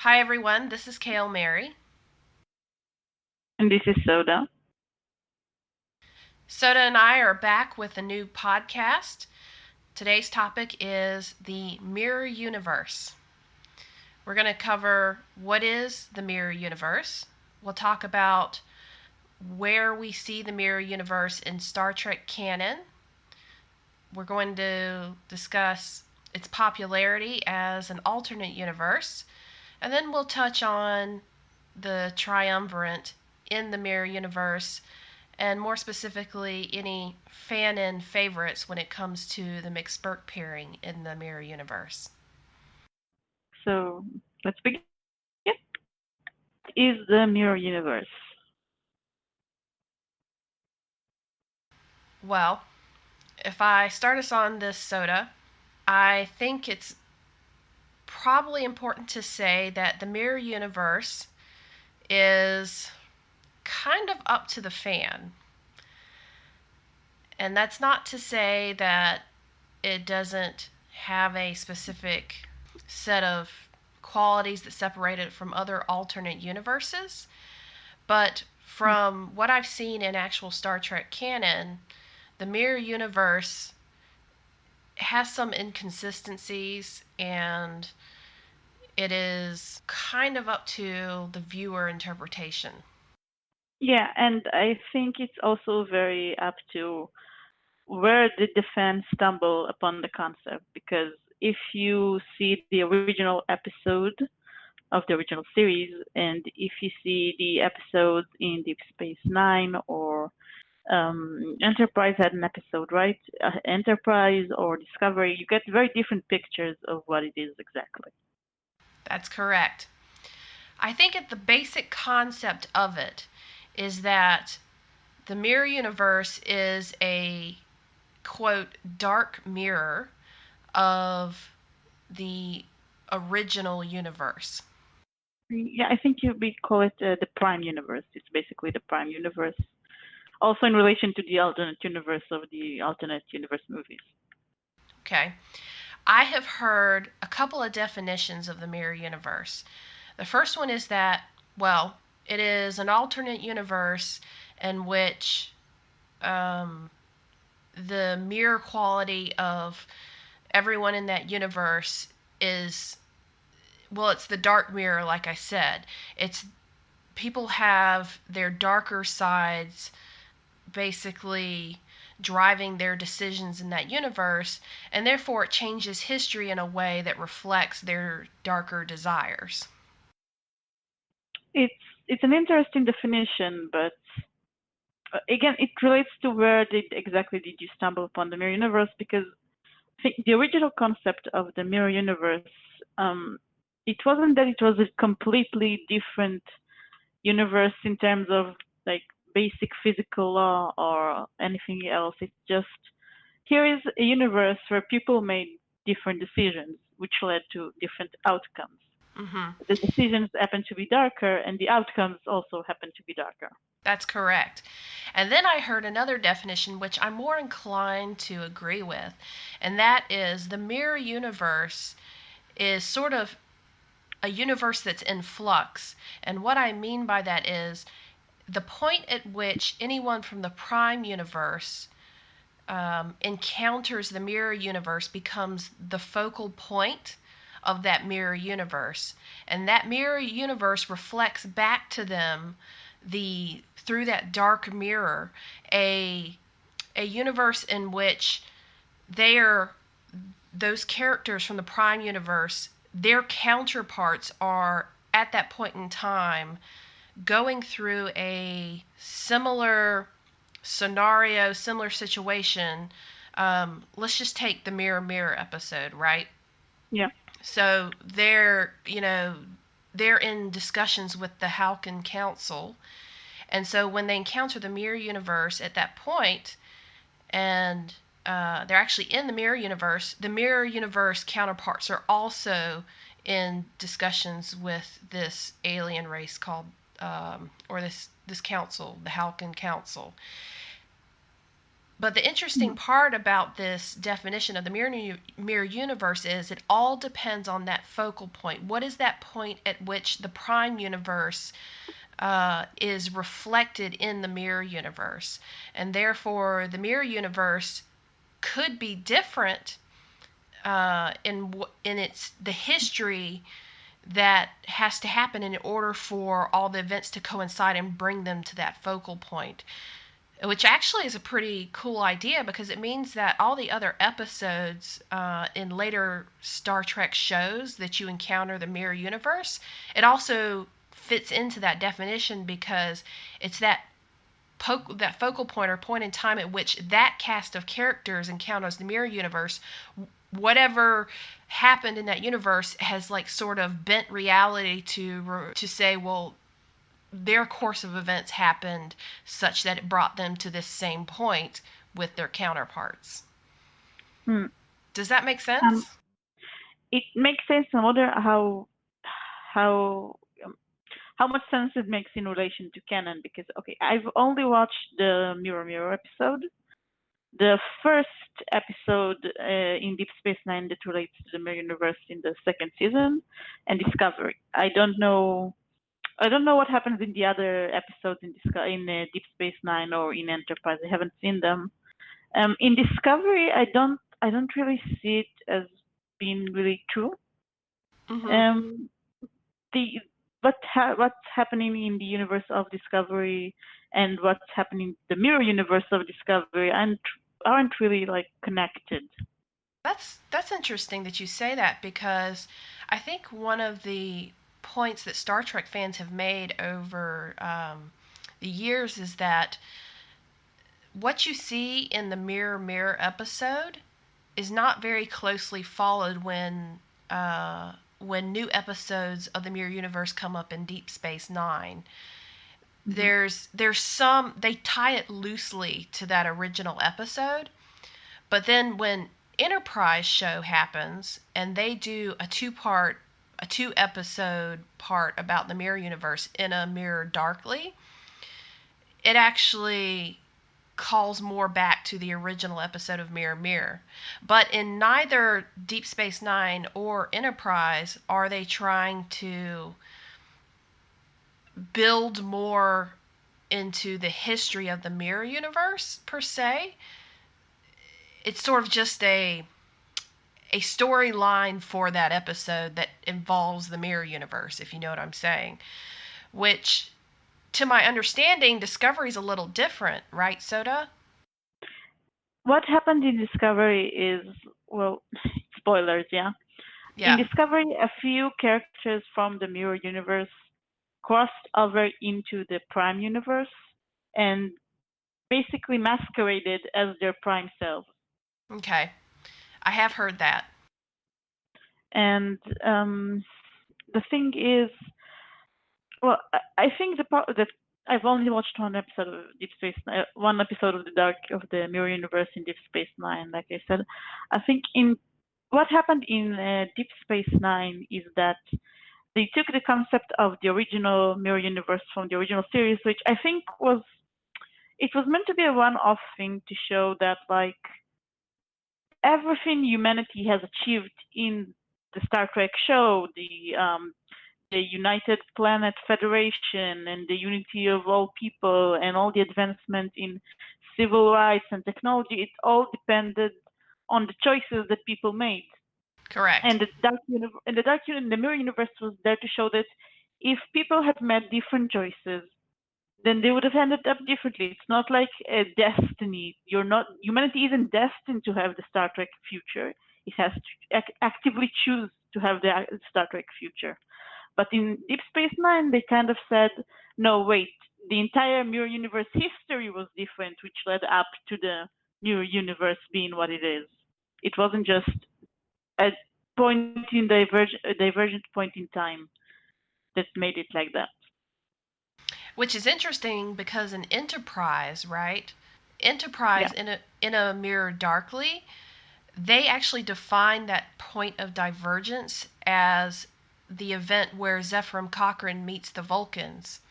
Hi, everyone. This is Kale Mary. And this is Soda. Soda and I are back with a new podcast. Today's topic is the mirror universe. We're going to cover what is the mirror universe. We'll talk about where we see the mirror universe in Star Trek canon. We're going to discuss its popularity as an alternate universe. And then we'll touch on the Triumvirate in the mirror universe, and more specifically, any Fanon favorites when it comes to the McSpirk pairing in the mirror universe. So let's begin. What is the mirror universe? Well, if I start us on this, Soda, I think it's probably important to say that the mirror universe is kind of up to the fan. And that's not to say that it doesn't have a specific set of qualities that separate it from other alternate universes. But from what I've seen in actual Star Trek canon, the mirror universe has some inconsistencies, and it is kind of up to the viewer interpretation. Yeah, and I think it's also very up to where did the fans stumble upon the concept, because if you see the original episode of the original series, and if you see the episodes in Deep Space Nine or Enterprise had an episode, right? Enterprise or Discovery, you get very different pictures of what it is exactly. That's correct. I think at the basic concept of it is that the mirror universe is a quote dark mirror of the original universe. Yeah, I think we call it the prime universe. It's basically the prime universe. Also in relation to the alternate universe of the alternate universe movies. Okay. I have heard a couple of definitions of the mirror universe. The first one is that, well, it is an alternate universe in which um, the mirror quality of everyone in that universe is, well, it's the dark mirror, like I said. It's people have their darker sides basically driving their decisions in that universe, and therefore it changes history in a way that reflects their darker desires. It's it's an interesting definition, but again, it relates to where did exactly did you stumble upon the mirror universe? Because I think the original concept of the mirror universe, it wasn't that it was a completely different universe in terms of like basic physical law or anything else. It's just here is a universe where people made different decisions, which led to different outcomes. Mm-hmm. The decisions happen to be darker, and the outcomes also happen to be darker. That's correct. And then I heard another definition which I'm more inclined to agree with, and that is the mirror universe is sort of a universe that's in flux. And what I mean by that is the point at which anyone from the prime universe encounters the mirror universe becomes the focal point of that mirror universe, and that mirror universe reflects back to them the through that dark mirror a universe in which they are those characters from the prime universe, their counterparts are at that point in time going through a similar scenario, similar situation. Let's just take the Mirror Mirror episode, right? Yeah. So they're in discussions with the Halcyon Council, and so when they encounter the Mirror Universe at that point, and they're actually in the Mirror Universe counterparts are also in discussions with this alien race called, or this council, the Halcyon Council. But the interesting part about this definition of the mirror universe is it all depends on that focal point. What is that point at which the prime universe is reflected in the mirror universe? And therefore, the mirror universe could be different in its the history that has to happen in order for all the events to coincide and bring them to that focal point, which actually is a pretty cool idea because it means that all the other episodes in later Star Trek shows that you encounter the mirror universe, it also fits into that definition because it's that focal point or point in time at which that cast of characters encounters the mirror universe. Whatever happened in that universe has like sort of bent reality to say, well, their course of events happened such that it brought them to this same point with their counterparts. Hmm. Does that make Um, sense? it makes sense. I wonder how how much sense it makes in relation to canon, because okay, I've only watched the Mirror episode, the first episode in Deep Space Nine that relates to the Mirror Universe in the second season, and Discovery. I don't know what happens in the other episodes in Deep Space Nine or in Enterprise. I haven't seen them. In Discovery, I don't really see it as being really true. Mm-hmm. Um, the what's happening in the universe of Discovery and what's happening in the mirror universe of Discovery aren't really like connected. That's interesting that you say that because I think one of the points that Star Trek fans have made over the years is that what you see in the Mirror episode is not very closely followed when new episodes of the Mirror Universe come up in Deep Space Nine. Mm-hmm. There's some they tie it loosely to that original episode, but then when Enterprise show happens and they do a two episode part about the Mirror Universe in a Mirror Darkly, it actually calls more back to the original episode of Mirror Mirror. But in neither Deep Space Nine or Enterprise are they trying to build more into the history of the Mirror Universe per se. It's sort of just a storyline for that episode that involves the Mirror Universe, if you know what I'm saying. Which, to my understanding, Discovery's a little different, right, Soda? What happened in Discovery is, well, spoilers, yeah. In Yeah. Discovery, a few characters from the mirror universe crossed over into the prime universe and basically masqueraded as their prime selves. Okay. I have heard that. And the thing is, well, I think the part that I've only watched one episode of Deep Space, one episode of the Mirror Universe in Deep Space Nine. Like I said, I think in what happened in Deep Space Nine is that they took the concept of the original Mirror Universe from the original series, which I think was meant to be a one-off thing to show that like everything humanity has achieved in the Star Trek show, the United Planet Federation and the unity of all people and all the advancement in civil rights and technology, it all depended on the choices that people made. Correct. And the Mirror Universe was there to show that if people had made different choices, then they would have ended up differently. It's not like a destiny. Humanity isn't destined to have the Star Trek future. It has to actively choose to have the Star Trek future. But in Deep Space Nine, they kind of said, no, wait, the entire Mirror Universe history was different, which led up to the Mirror Universe being what it is. It wasn't just a a divergent point in time that made it like that. Which is interesting because in Enterprise, right? Yeah. Enterprise in a Mirror Darkly, they actually define that point of divergence as the event where Zefram Cochrane meets the Vulcans.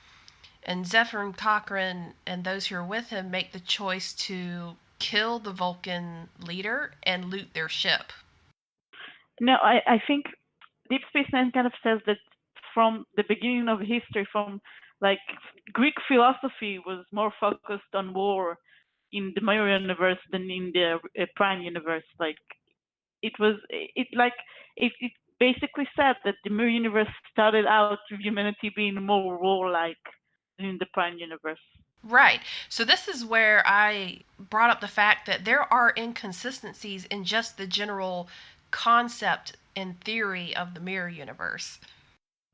And Zefram Cochrane and those who are with him make the choice to kill the Vulcan leader and loot their ship. No, I think Deep Space Nine kind of says that from the beginning of history, from like Greek philosophy was more focused on war in the Mirror universe than in the Prime universe. Like it basically said that the Mirror universe started out with humanity being more warlike than in the Prime universe. Right. So this is where I brought up the fact that there are inconsistencies in just the general concept and theory of the mirror universe.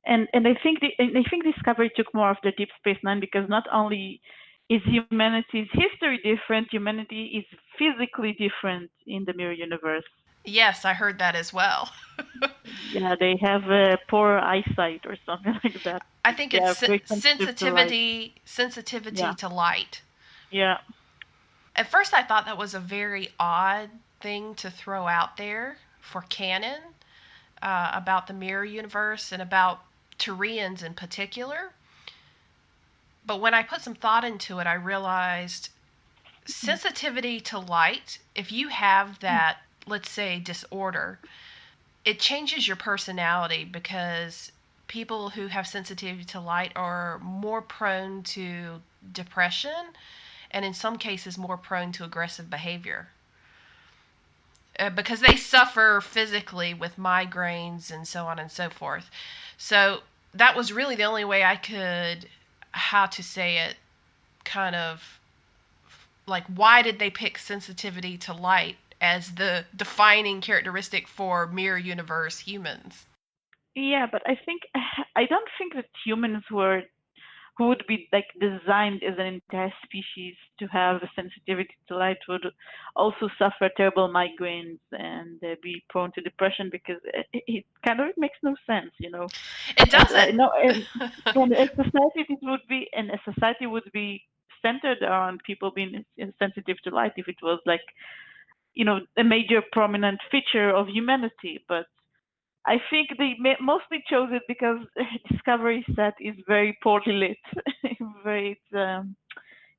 And I think Discovery took more of the Deep Space Nine because not only is humanity's history different, humanity is physically different in the mirror universe. Yes, I heard that as well. Yeah, they have poor eyesight or something like that. I think They it's are very sensitive to light. sensitivity Yeah, to light. yeah. At first I thought that was a very odd thing to throw out there for canon about the mirror universe and about Turians in particular. But when I put some thought into it, I realized sensitivity to light, if you have that, let's say, disorder, it changes your personality because people who have sensitivity to light are more prone to depression and in some cases more prone to aggressive behavior because they suffer physically with migraines and so on and so forth. So that was really the only way I could, how to say it, kind of like, why did they pick sensitivity to light as the defining characteristic for mirror universe humans? Yeah, but I don't think that humans who would be like designed as an entire species to have a sensitivity to light would also suffer terrible migraines and be prone to depression because it kind of makes no sense, you know. It And doesn't. no, and a society would be centered around people being sensitive to light if it was like, you know, a major prominent feature of humanity. But I think they mostly chose it because Discovery set is very poorly lit.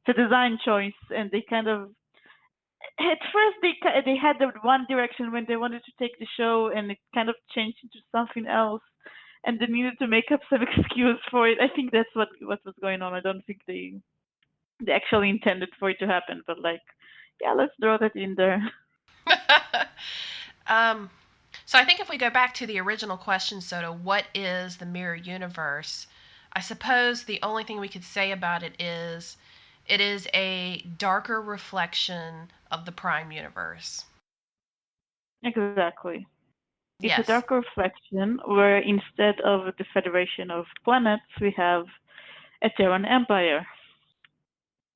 It's a design choice, and they kind of at first they had the one direction when they wanted to take the show, and it kind of changed into something else, and they needed to make up some excuse for it. I think that's what was going on. I don't think they actually intended for it to happen, but like, yeah, let's throw that in there. um, so I think if we go back to the original question, Soda, what is the mirror universe? I suppose the only thing we could say about it is a darker reflection of the prime universe. Exactly. It's a Yes, darker reflection where instead of the Federation of Planets, we have a Terran Empire.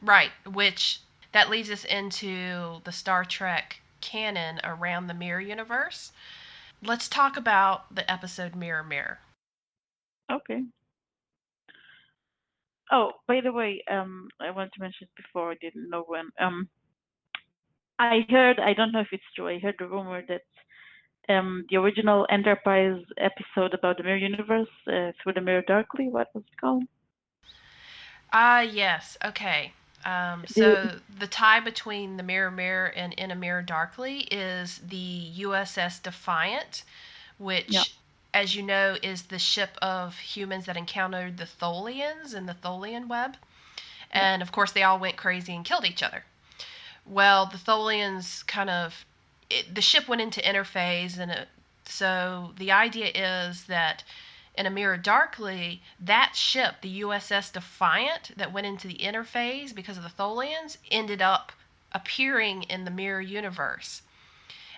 right. Which that leads us into the Star Trek canon around the mirror universe. Let's talk about the episode Mirror Mirror. Okay. Oh, by the way, I want to mention before I didn't know when. I heard, I don't know if it's true, I heard the rumor that the original Enterprise episode about the Mirror Universe, Through the Mirror Darkly, what was it called? Ah, yes. Okay. The, So the tie between the Mirror Mirror and In a Mirror Darkly is the USS Defiant, yeah, which, as you know, is the ship of humans that encountered the Tholians in the Tholian web. yeah. And of course, they all went crazy and killed each other. Well, the Tholians kind of, the ship went into interphase, and so the idea is that in A Mirror Darkly, that ship, the USS Defiant, that went into the interphase because of the Tholians, ended up appearing in the Mirror Universe.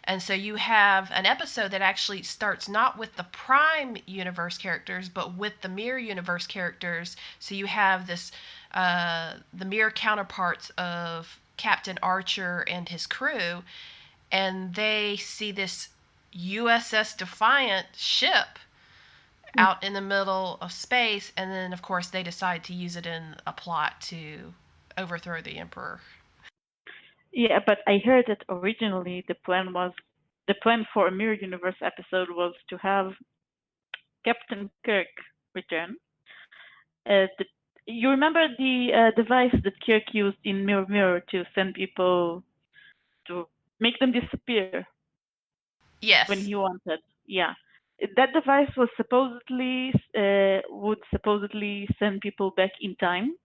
And so you have an episode that actually starts not with the Prime Universe characters, but with the Mirror Universe characters. So you have this, the mirror counterparts of Captain Archer and his crew, and they see this USS Defiant ship Mm. out in the middle of space, and then of course they decide to use it in a plot to overthrow the emperor. Yeah, but I heard that originally the plan for a Mirror Universe episode was to have Captain Kirk return. The, you remember the device that Kirk used in Mirror Mirror to send people to make them disappear Yes. when he wanted. Yeah. That device was would supposedly send people back in time.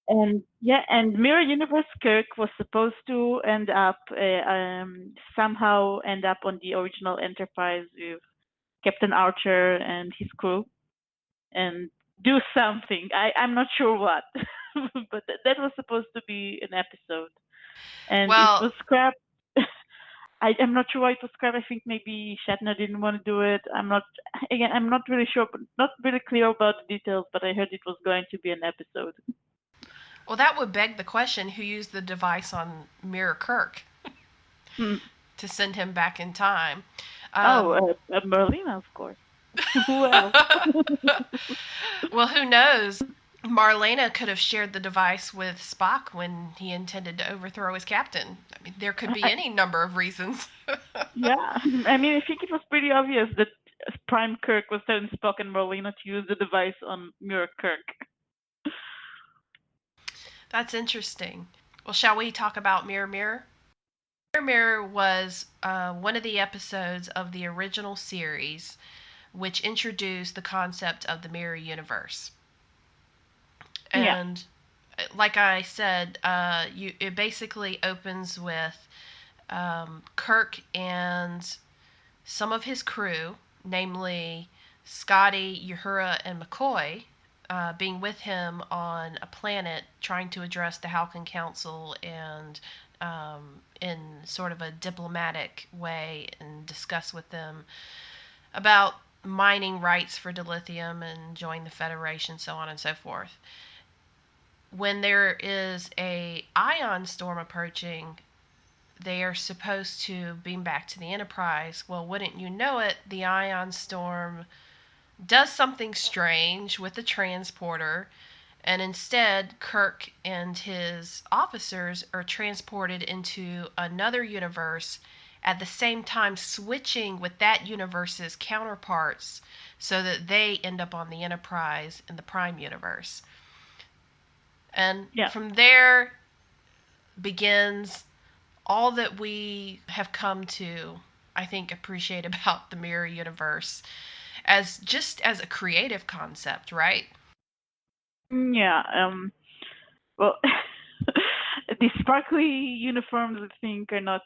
And Mirror Universe Kirk was supposed to somehow end up on the original Enterprise with Captain Archer and his crew and do something. I'm not sure what, but that was supposed to be an episode, and it Well, was scrapped. I'm not sure why it was scrapped. I think maybe Shatner didn't want to do it. I'm not really sure, but not really clear about the details. But I heard it was going to be an episode. well, that would beg the question: who used the device on Mirror Kirk to send him back in time? Merlina, of course. Who else? Well, who knows? Marlena could have shared the device with Spock when he intended to overthrow his captain. I mean, there could be any number of reasons. Yeah, I mean, I think it was pretty obvious that Prime Kirk was telling Spock and Marlena to use the device on Mirror Kirk. That's interesting. Well, shall we talk about Mirror Mirror? Mirror Mirror was one of the episodes of the original series which introduced the concept of the mirror universe. And like I said, it basically opens with Kirk and some of his crew, namely Scotty, Uhura, and McCoy, being with him on a planet trying to address the Halcyon Council and in sort of a diplomatic way and discuss with them about mining rights for dilithium and join the Federation, so on and so forth. When there is a ion storm approaching, they are supposed to beam back to the Enterprise. Well, wouldn't you know it, the ion storm does something strange with the transporter, and instead Kirk and his officers are transported into another universe, at the same time switching with that universe's counterparts so that they end up on the Enterprise in the Prime universe. And from there begins all that we have come to, I think, appreciate about the mirror universe as just as a creative concept, right? Yeah. Well, the sparkly uniforms, I think, are not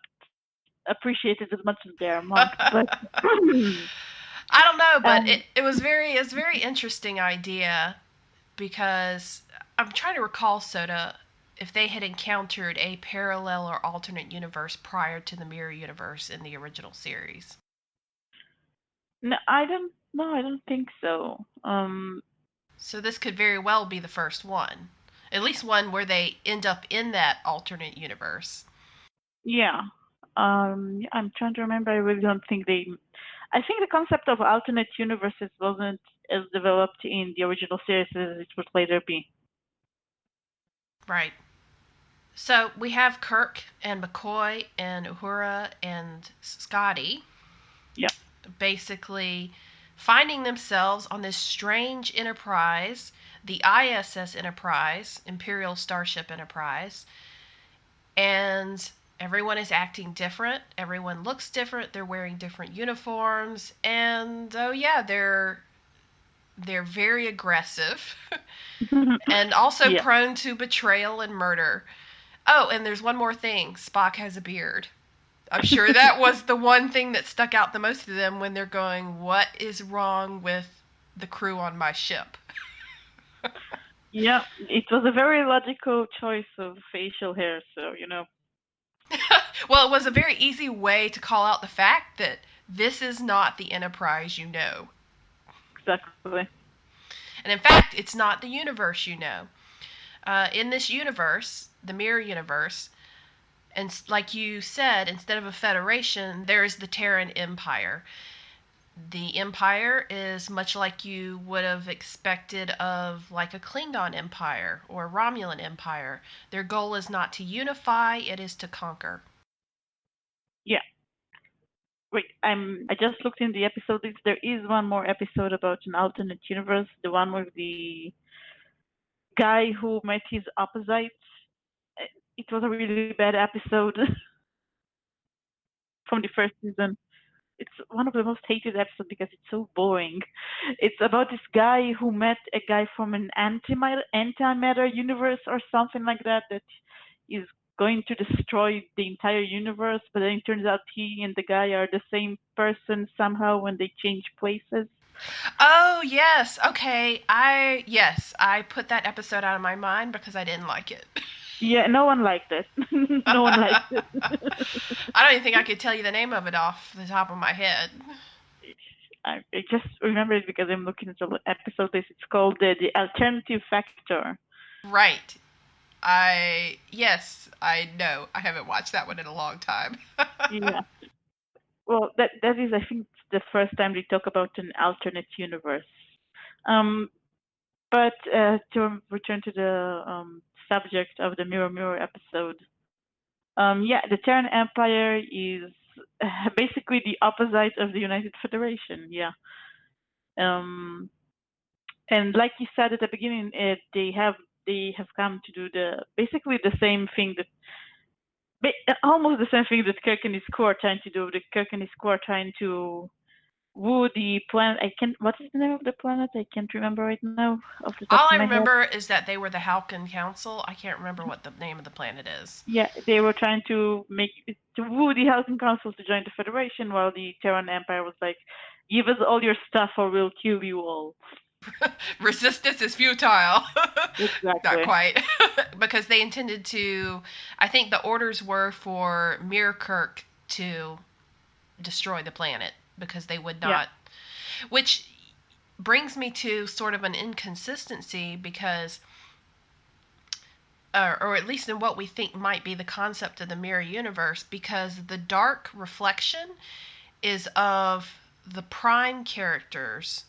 appreciated as much as they are monks, but I don't know, but it was a very interesting idea, because I'm trying to recall, Soda, if they had encountered a parallel or alternate universe prior to the mirror universe in the original series. No, I don't think so. So this could very well be the first one. At least one where they end up in that alternate universe. Yeah. I'm trying to remember. I really don't think I think the concept of alternate universes wasn't as developed in the original series as it would later be. Right. So we have Kirk and McCoy and Uhura and Scotty. Yeah. Basically finding themselves on this strange Enterprise, the ISS Enterprise, Imperial Starship Enterprise, and everyone is acting different. Everyone looks different. They're wearing different uniforms, and oh yeah, they're very aggressive and also prone to betrayal and murder. Oh, and there's one more thing. Spock has a beard. I'm sure that was the one thing that stuck out the most to them when they're going, what is wrong with the crew on my ship? Yeah, it was a very logical choice of facial hair, so, you know. Well, it was a very easy way to call out the fact that this is not the Enterprise you know. Exactly. And in fact, it's not the universe you know. In this universe, the mirror universe, and like you said, instead of a federation, there is the Terran Empire. The Empire is much like you would have expected of like a Klingon Empire or a Romulan Empire. Their goal is not to unify, it is to conquer. Yeah. Wait, I just looked in the episode list. There is one more episode about an alternate universe, the one with the guy who met his opposite. It was a really bad episode. from the first season. It's one of the most hated episodes because it's so boring. It's about this guy who met a guy from an antimatter universe or something like that is going to destroy the entire universe, but then it turns out he and the guy are the same person somehow when they change places. Oh, yes. Okay. I put that episode out of my mind because I didn't like it. Yeah, no one liked it. No one liked it. I don't even think I could tell you the name of it off the top of my head. I just remember it because I'm looking at the episode list. It's called the Alternative Factor. Right. Yes, I know. I haven't watched that one in a long time. Yeah. Well, that is, I think, the first time they talk about an alternate universe. But to return to the subject of the Mirror Mirror episode, yeah, the Terran Empire is basically the opposite of the United Federation. Yeah. And like you said at the beginning, they have come to do basically the same thing almost the same thing that Kirk and his crew are trying to do. The Kirk and his crew are trying to woo the planet. What is the name of the planet? I can't remember right now off the top All of I my head. remember is that they were the Halcyon Council. I can't remember what the name of the planet is. Yeah, they were trying to woo the Housing Council to join the Federation, while the Terran Empire was like, "Give us all your stuff, or we'll kill you all." Resistance is futile. Not Exactly. quite. Because they intended to, I think the orders were for Kirk to destroy the planet because they would Yeah. not. Which brings me to sort of an inconsistency because, or at least in what we think might be the concept of the mirror universe, because the dark reflection is of the prime characters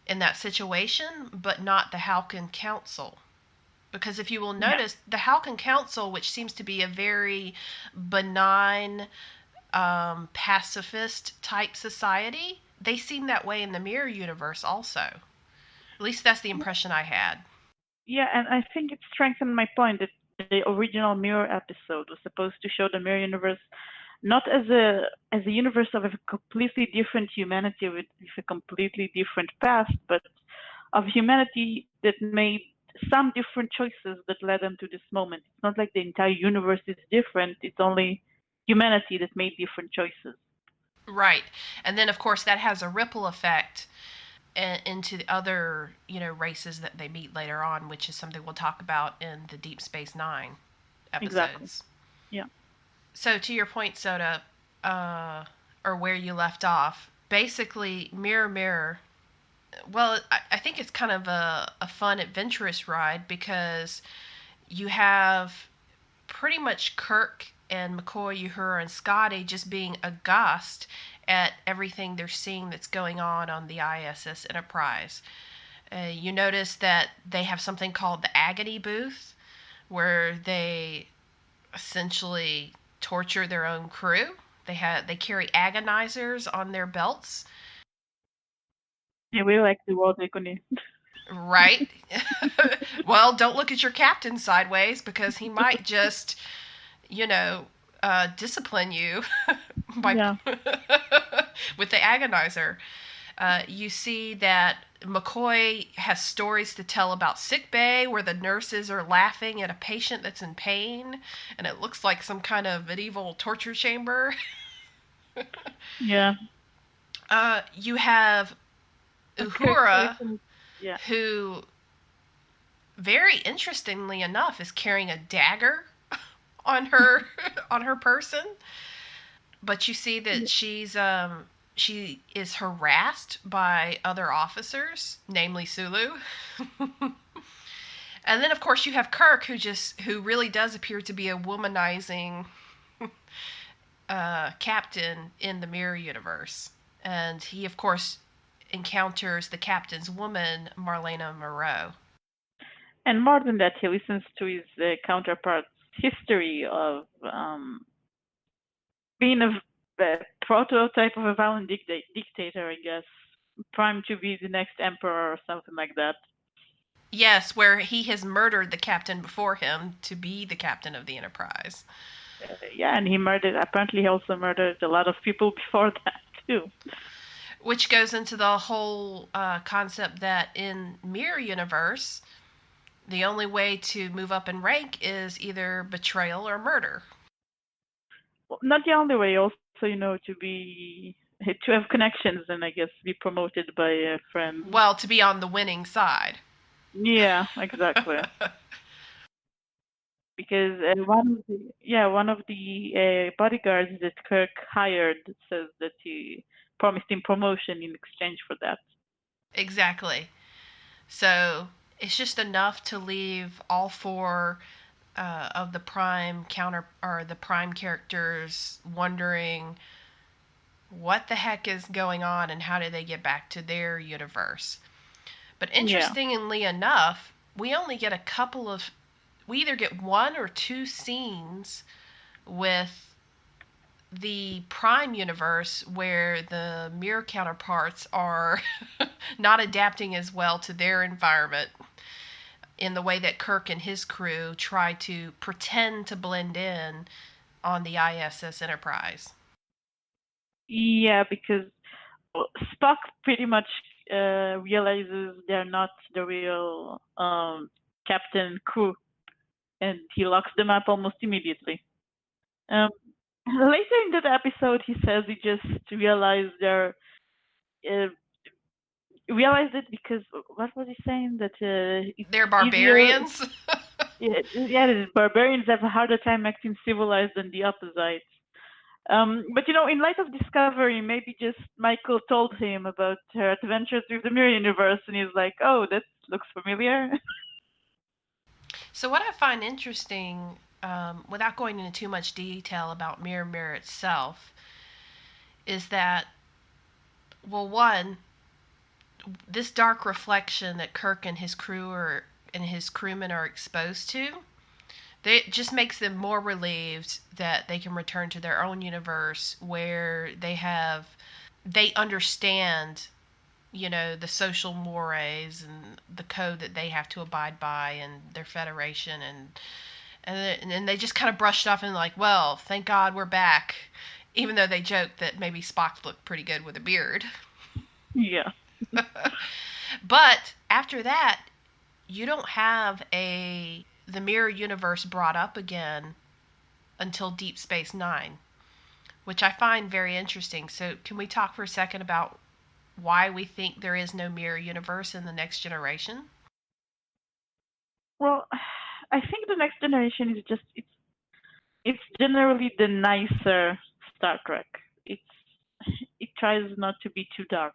in that situation, but not the Halcyon Council. Because if you will Yeah. notice, the Halcyon Council, which seems to be a very benign, pacifist type society, they seem that way in the mirror universe also. At least that's the impression I had. Yeah, and I think it strengthened my point that the original Mirror episode was supposed to show the Mirror universe not as a universe of a completely different humanity with a completely different past, but of humanity that made some different choices that led them to this moment. It's not like the entire universe is different. It's only humanity that made different choices. Right. And then, of course, that has a ripple effect into the other, races that they meet later on, which is something we'll talk about in the Deep Space Nine Exactly. episodes. Yeah. So, to your point, Soda, or where you left off, basically, Mirror Mirror. Well, I think it's kind of a fun, adventurous ride because you have pretty much Kirk and McCoy, Uhura, and Scotty just being aghast at everything they're seeing that's going on the ISS Enterprise. You notice that they have something called the agony booth, where they essentially torture their own crew. They carry agonizers on their belts. Yeah, we like the world economy. Right. Well, don't look at your captain sideways because he might just, you know, discipline you by Yeah. with the agonizer. You see that McCoy has stories to tell about sick bay where the nurses are laughing at a patient that's in pain, and it looks like some kind of medieval torture chamber. Yeah. You have Kirk Uhura, yeah. who, very interestingly enough, is carrying a dagger on her on her person. But you see that she is harassed by other officers, namely Sulu. And then of course you have Kirk, who really does appear to be a womanizing captain in the mirror universe, and he of course encounters the captain's woman, Marlena Moreau. And more than that, he listens to his counterpart's history of being a prototype of a violent dictator, I guess, primed to be the next emperor or something like that. Yes, where he has murdered the captain before him to be the captain of the Enterprise. Yeah, and apparently he also murdered a lot of people before that, too. Which goes into the whole concept that in Mirror Universe, the only way to move up in rank is either betrayal or murder. Well, not the only way, also, to have connections and I guess be promoted by a friend. Well, to be on the winning side. Yeah, exactly. Because one of the bodyguards that Kirk hired says that he promised him promotion in exchange for that. Exactly. So it's just enough to leave all four of the prime counter or the prime characters wondering what the heck is going on and how do they get back to their universe. But Yeah. interestingly enough, we only get we either get one or two scenes with the prime universe where the mirror counterparts are not adapting as well to their environment in the way that Kirk and his crew try to pretend to blend in on the ISS Enterprise. Yeah, because Spock pretty much realizes they're not the real captain and crew, and he locks them up almost immediately. Um, later in that episode, he says he just uh, realized it because what was he saying that it's They're easier. barbarians. Yeah, the barbarians have a harder time acting civilized than the opposites. But in light of Discovery, maybe just Michael told him about her adventures with the Mirror Universe, and he's like, "Oh, that looks familiar." So, what I find interesting, without going into too much detail about Mirror Mirror itself, is that, well, one, this dark reflection that Kirk and his crewmen are exposed to, it just makes them more relieved that they can return to their own universe where they understand, the social mores and the code that they have to abide by and their federation and they just kind of brushed off and like, well, thank God we're back, even though they joked that maybe Spock looked pretty good with a beard. Yeah. But after that, you don't have a the mirror universe brought up again until Deep Space Nine, which I find very interesting. So, can we talk for a second about why we think there is no mirror universe in the next generation? Well, I think the Next Generation is it's generally the nicer Star Trek. It tries not to be too dark.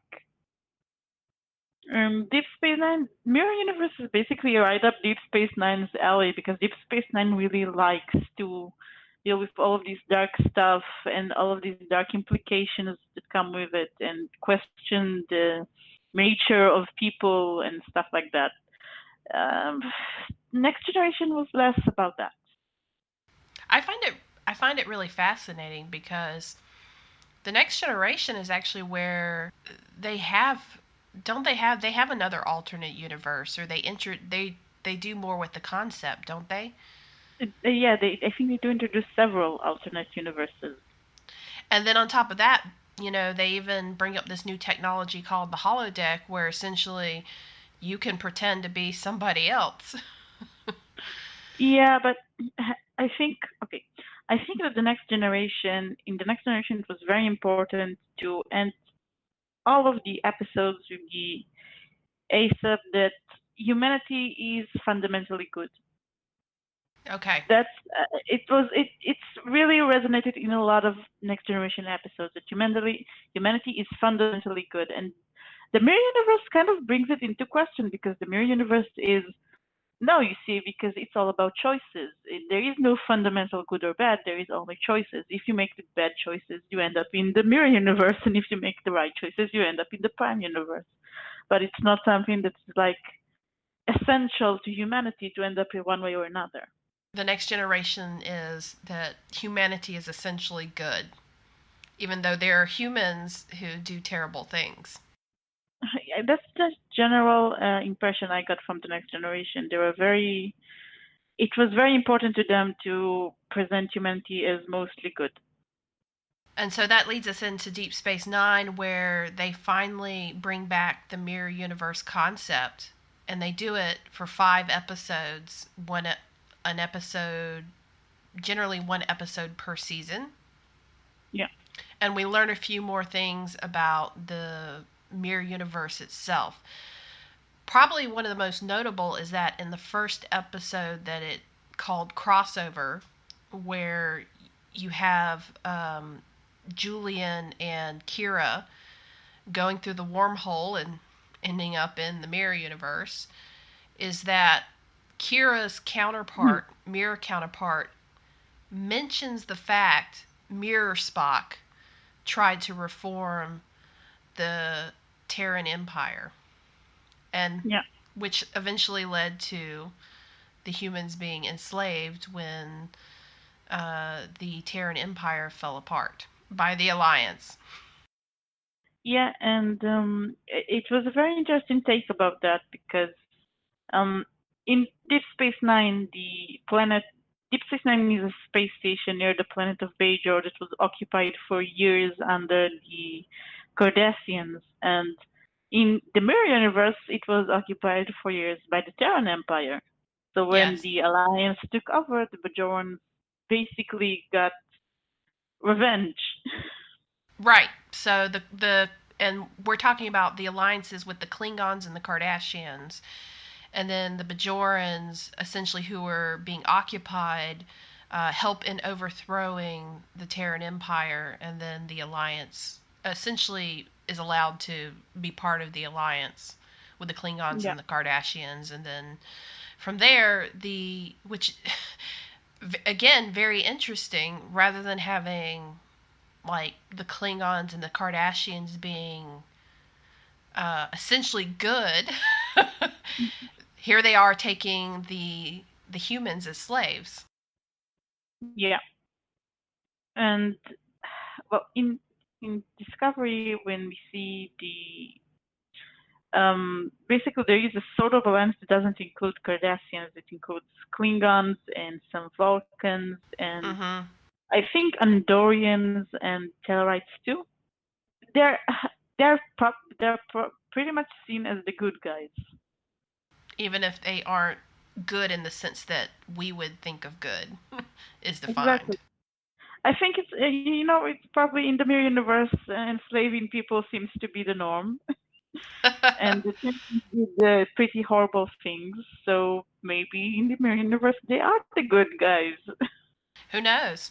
Deep Space Nine Mirror Universe is basically right up Deep Space Nine's alley because Deep Space Nine really likes to deal with all of this dark stuff and all of these dark implications that come with it and question the nature of people and stuff like that. Um, Next Generation was less about that. I find it I find it really fascinating because the next generation is actually where they have don't they have another alternate universe, or they do more with the concept, don't they? Yeah, I think they do introduce several alternate universes. And then on top of that, they even bring up this new technology called the holodeck where essentially you can pretend to be somebody else. Yeah, but I think okay. I think that in the next generation, it was very important to end all of the episodes with the ASAP that humanity is fundamentally good. Okay. That's it's really resonated in a lot of next generation episodes that humanity is fundamentally good, and the mirror universe kind of brings it into question because the mirror universe is no, you see, because it's all about choices. There is no fundamental good or bad. There is only choices. If you make the bad choices, you end up in the mirror universe, and if you make the right choices, you end up in the prime universe. But it's not something that's like essential to humanity to end up in one way or another. The next generation is that humanity is essentially good, even though there are humans who do terrible things. That's the general impression I got from the next generation. They were very it was very important to them to present humanity as mostly good. And so that leads us into Deep Space Nine, where they finally bring back the mirror universe concept, and they do it for 5 episodes. An episode, generally one episode per season. Yeah. And we learn a few more things about the mirror universe itself. Probably one of the most notable is that in the first episode that it called Crossover, where you have Julian and Kira going through the wormhole and ending up in the mirror universe, is that Kira's counterpart, mirror counterpart, mentions the fact Mirror Spock tried to reform the Terran Empire, and Yeah. which eventually led to the humans being enslaved when the Terran Empire fell apart by the Alliance. Yeah, and it was a very interesting take about that because in Deep Space Nine, the planet Deep Space Nine is a space station near the planet of Bajor that was occupied for years under the Cardassians, and in the Mirror Universe, it was occupied for years by the Terran Empire. So when Yes. the Alliance took over, the Bajorans basically got revenge. Right. So the and we're talking about the alliances with the Klingons and the Kardashians, and then the Bajorans, essentially who were being occupied, help in overthrowing the Terran Empire, and then the Alliance essentially is allowed to be part of the Alliance with the Klingons Yeah. and the Kardashians, and then from there the which again very interesting rather than having like the Klingons and the Kardashians being essentially good. Here they are taking the humans as slaves. Yeah. And well, in Discovery, when we see the basically there is a sort of alliance that doesn't include Cardassians. It includes Klingons and some Vulcans and Mm-hmm. I think Andorians and Tellarites too. They're pretty much seen as the good guys. Even if they aren't good in the sense that we would think of good is Exactly. defined. I think it's it's probably in the mirror universe enslaving people seems to be the norm. And the Simpsons did pretty horrible things, so maybe in the mirror universe they are the good guys. Who knows?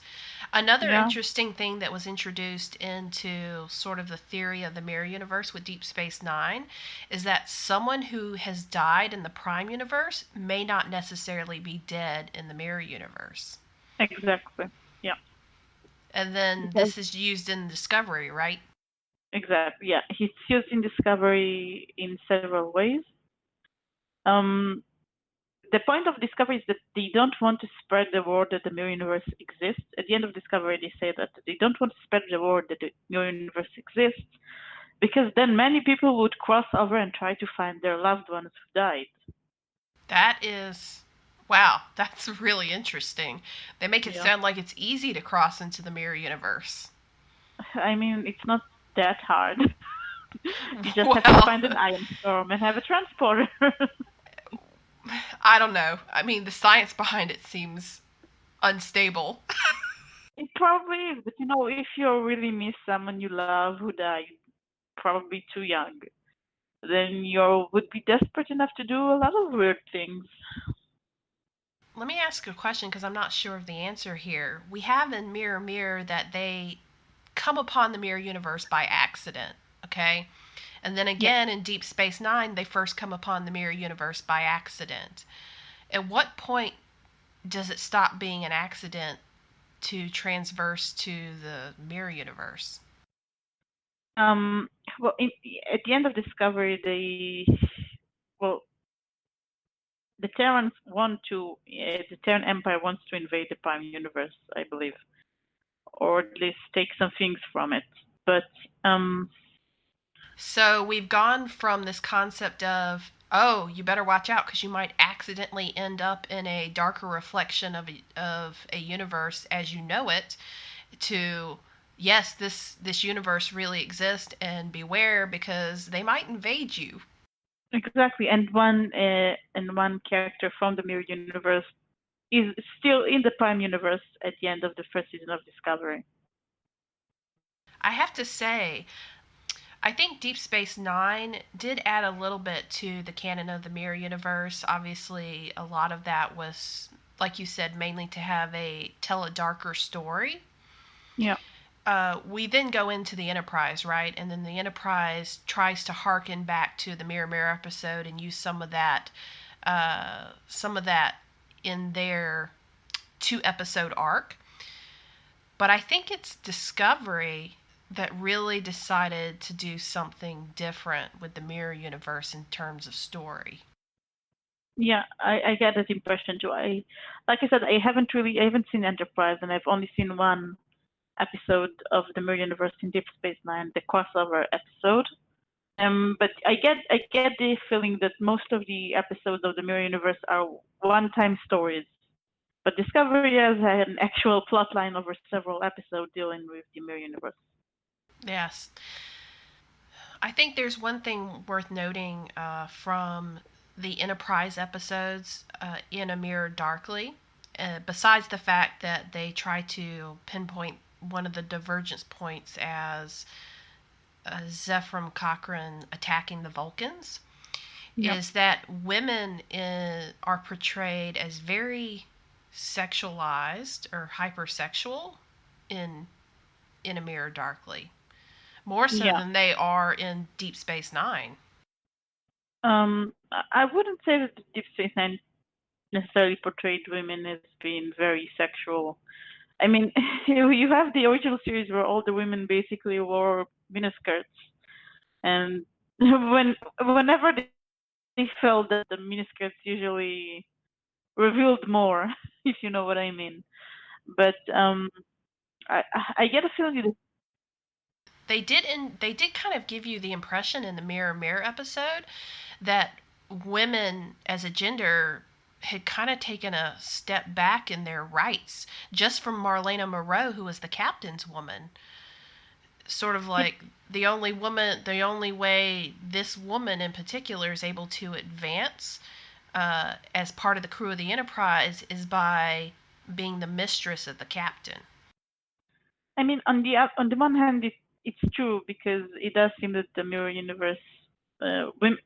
Another Yeah, interesting thing that was introduced into sort of the theory of the mirror universe with Deep Space Nine is that someone who has died in the Prime universe may not necessarily be dead in the mirror universe. exactly. Yeah, And then because this is used in Discovery, right? exactly. Yeah, he's used in Discovery in several ways. Um, the point of Discovery is that they don't want to spread the word that the mirror universe exists. At the end of Discovery, they say that they don't want to spread the word that the mirror universe exists because then many people would cross over and try to find their loved ones who died. That is. Wow, that's really interesting. They make it Yeah. sound like it's easy to cross into the mirror universe. I mean, it's not that hard. You just have to Well, find an ion storm and have a transporter. I don't know. I mean, the science behind it seems unstable. It probably is, but if you really miss someone you love who died, probably too young, then you would be desperate enough to do a lot of weird things. Let me ask a question because I'm not sure of the answer here. We have in Mirror Mirror that they come upon the mirror universe by accident, okay? And then Yeah. again in Deep Space Nine, they first come upon the mirror universe by accident. At what point does it stop being an accident to transverse to the mirror universe? Um. Well, at the end of Discovery, well, the Terrans the Terran Empire wants to invade the Prime Universe, I believe, or at least take some things from it. But So we've gone from this concept of Oh, you better watch out because you might accidentally end up in a darker reflection of a universe as you know it. To yes, this universe really exists, and beware because they might invade you. Exactly, and one character from the mirror universe is still in the Prime universe at the end of the first season of Discovery. I have to say, I think Deep Space Nine did add a little bit to the canon of the Mirror Universe. Obviously, a lot of that was, like you said, mainly to have tell a darker story. Yeah. We then go into the Enterprise, right? And then the Enterprise tries to harken back to the Mirror Mirror episode and use some of that in their 2 episode arc. But I think it's Discovery that really decided to do something different with the Mirror Universe in terms of story. Yeah, I get that impression too. Like I said, I haven't seen Enterprise, and I've only seen one episode of the Mirror Universe in Deep Space Nine, the crossover episode. But I get the feeling that most of the episodes of the Mirror Universe are one-time stories. But Discovery has an actual plot line over several episodes dealing with the Mirror Universe. Yes. I think there's one thing worth noting from the Enterprise episodes in A Mirror Darkly, besides the fact that they try to pinpoint one of the divergence points as Zephram Cochrane attacking the Vulcans, Yep. is that women are portrayed as very sexualized or hypersexual in A Mirror Darkly, more so Yeah. than they are in Deep Space Nine. I wouldn't say that Deep Space Nine necessarily portrayed women as being very sexual. I mean, you have the original series where all the women basically wore miniskirts, and whenever they felt that the miniskirts usually revealed more, if you know what I mean. But I I get a feeling that They did kind of give you the impression in the Mirror Mirror episode that women as a gender had kind of taken a step back in their rights just from Marlena Moreau, who was the captain's woman. Sort of it, like the only way this woman in particular is able to advance as part of the crew of the Enterprise is by being the mistress of the captain. I mean, on the one hand, it's true because it does seem that the mirror universe, women,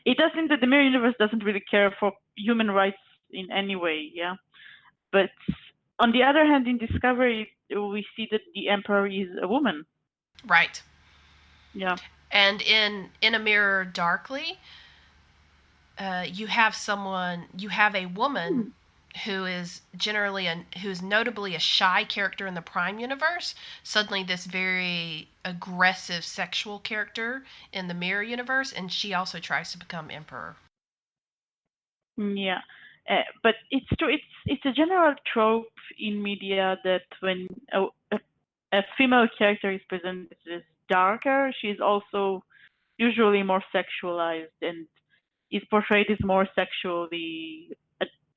it does seem that the mirror universe doesn't really care for human rights in any way. Yeah, but on the other hand, in Discovery, we see that the Emperor is a woman. Right. Yeah. And in A Mirror Darkly, you have a woman who is who's notably a shy character in the Prime universe, suddenly this very aggressive sexual character in the Mirror universe, and she also tries to become emperor. Yeah, but it's true. It's a general trope in media that when a female character is presented as darker, she's also usually more sexualized and is portrayed as more sexually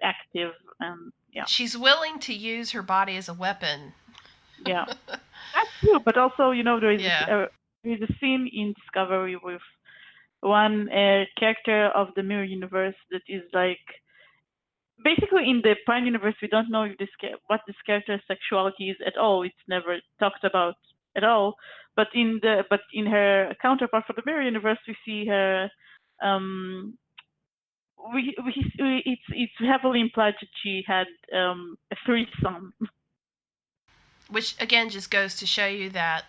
active. And yeah, She's willing to use her body as a weapon. yeah, that's true. But also, Yeah. there is a scene in Discovery with one character of the Mirror Universe that is like basically in the Prime universe, we don't know if what this character's sexuality is at all. It's never talked about at all. But in her counterpart for the Mirror universe, we see her. It's heavily implied that she had a threesome. Which again just goes to show you that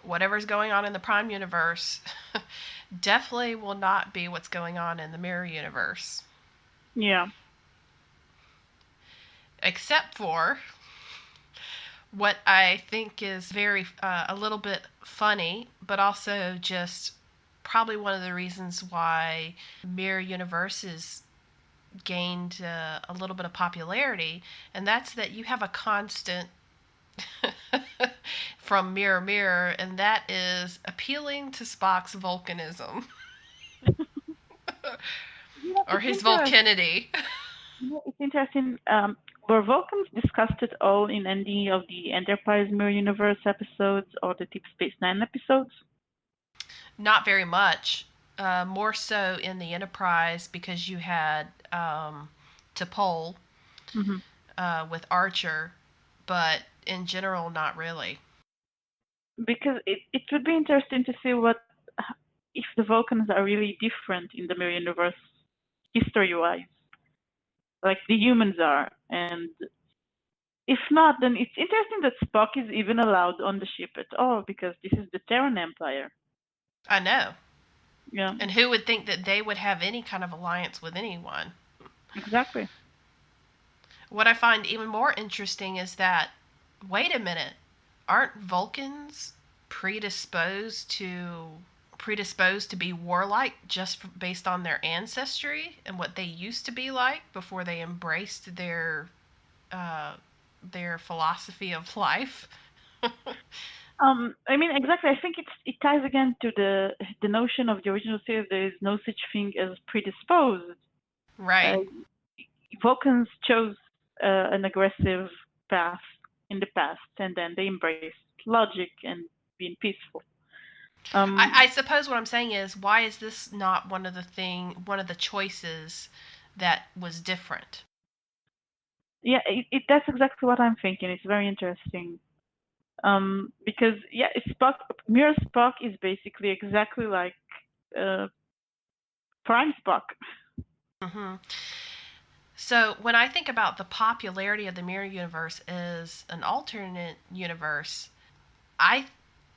whatever's going on in the Prime universe definitely will not be what's going on in the Mirror universe. Yeah. Except for what I think is very a little bit funny, but also just probably one of the reasons why Mirror Universe has gained a little bit of popularity, and that's that you have a constant from Mirror Mirror, and that is appealing to Spock's volcanism. or It's his interesting. volcanity. It's interesting. Were Vulcans discussed at all in any of the Enterprise Mirror Universe episodes or the Deep Space Nine episodes? Not very much. More so in the Enterprise because you had T'Pol Hmm. with Archer, but in general, not really. Because it would be interesting to see what if the Vulcans are really different in the Mirror Universe history-wise, like the humans are, and if not, then it's interesting that Spock is even allowed on the ship at all because this is the Terran Empire. I know. Yeah, And who would think that they would have any kind of alliance with anyone? exactly. What I find even more interesting is that, wait a minute, aren't Vulcans predisposed to predisposed to be warlike just based on their ancestry and what they used to be like before they embraced uh, their philosophy of life? I mean, exactly. I think it ties again to the notion of the original series. There is no such thing as predisposed. Right. Uh, Vulcans chose an aggressive path in the past, and then they embraced logic and being peaceful. I suppose what I'm saying is, why is this not one of the choices that was different? Yeah, that's exactly what I'm thinking. It's very interesting. Because yeah, Spock, Mirror Spock is basically exactly like uh, Prime Spock. Hmm. So when I think about the popularity of the mirror universe as an alternate universe, I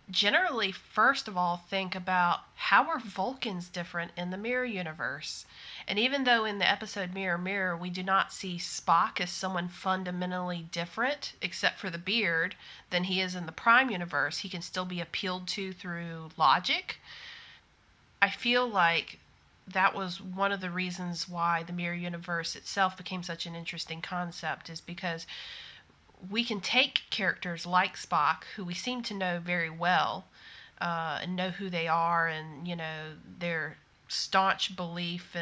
generally first of all think about how are Vulcans different in the mirror universe. And even though in the episode Mirror Mirror we do not see Spock as someone fundamentally different except for the beard than he is in the Prime universe, he can still be appealed to through logic. I feel like that was one of the reasons why the mirror universe itself became such an interesting concept, is because we can take characters like Spock, who we seem to know very well, and know who they are, and their staunch belief,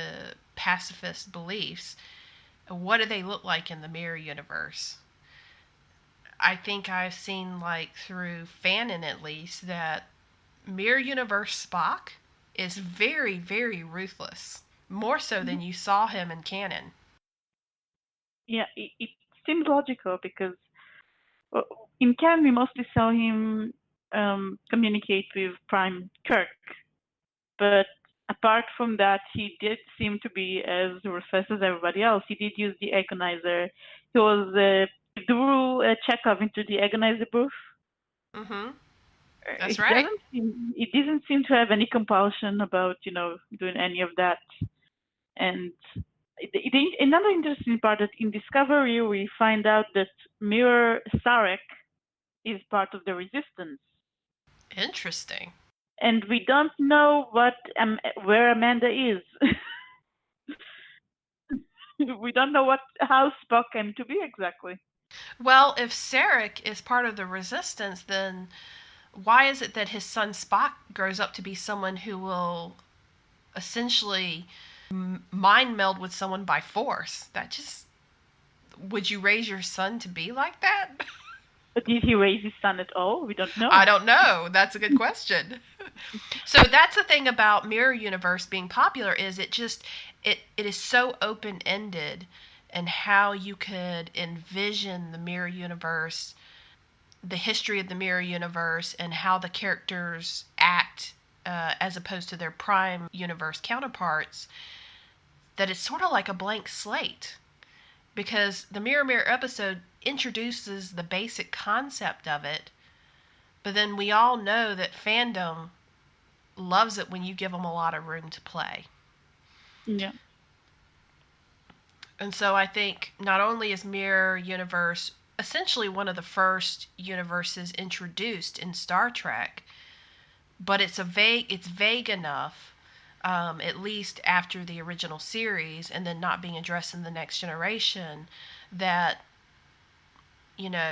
pacifist beliefs. What do they look like in the mirror universe? I think I've seen, like through Fanon at least, that Mirror Universe Spock is very, very ruthless. More so than you saw him in canon. Yeah, it seems logical because uh, in Canon we mostly saw him communicate with Prime Kirk, but apart from that, he did seem to be as ruthless as everybody else. He did use the agonizer. He was drew Chekhov into the agonizer booth. Mm-hmm. That's He right. doesn't seem. He doesn't seem to have any compulsion about doing any of that. And another interesting part that in Discovery we find out that Mirror Sarek is part of the Resistance, Interesting. and we don't know where Amanda is. We don't know how Spock came to be exactly. Well, if Sarek is part of the resistance, then why is it that his son Spock grows up to be someone who will essentially mind meld with someone by force? That just. Would you raise your son to be like that? But did he raise his son at all? We don't I know. don't know. That's a good question. So that's the thing about Mirror Universe being popular, is it is so open ended, and how you could envision the Mirror Universe, the history of the Mirror Universe, and how the characters act, as opposed to their Prime Universe counterparts, that it's sort of like a blank slate, because the Mirror Mirror episode introduces the basic concept of it, but then we all know that fandom loves it when you give them a lot of room to play. Yeah. And so I think not only is Mirror Universe essentially one of the first universes introduced in Star Trek, but it's vague enough, at least after the original series, and then not being addressed in the next generation, that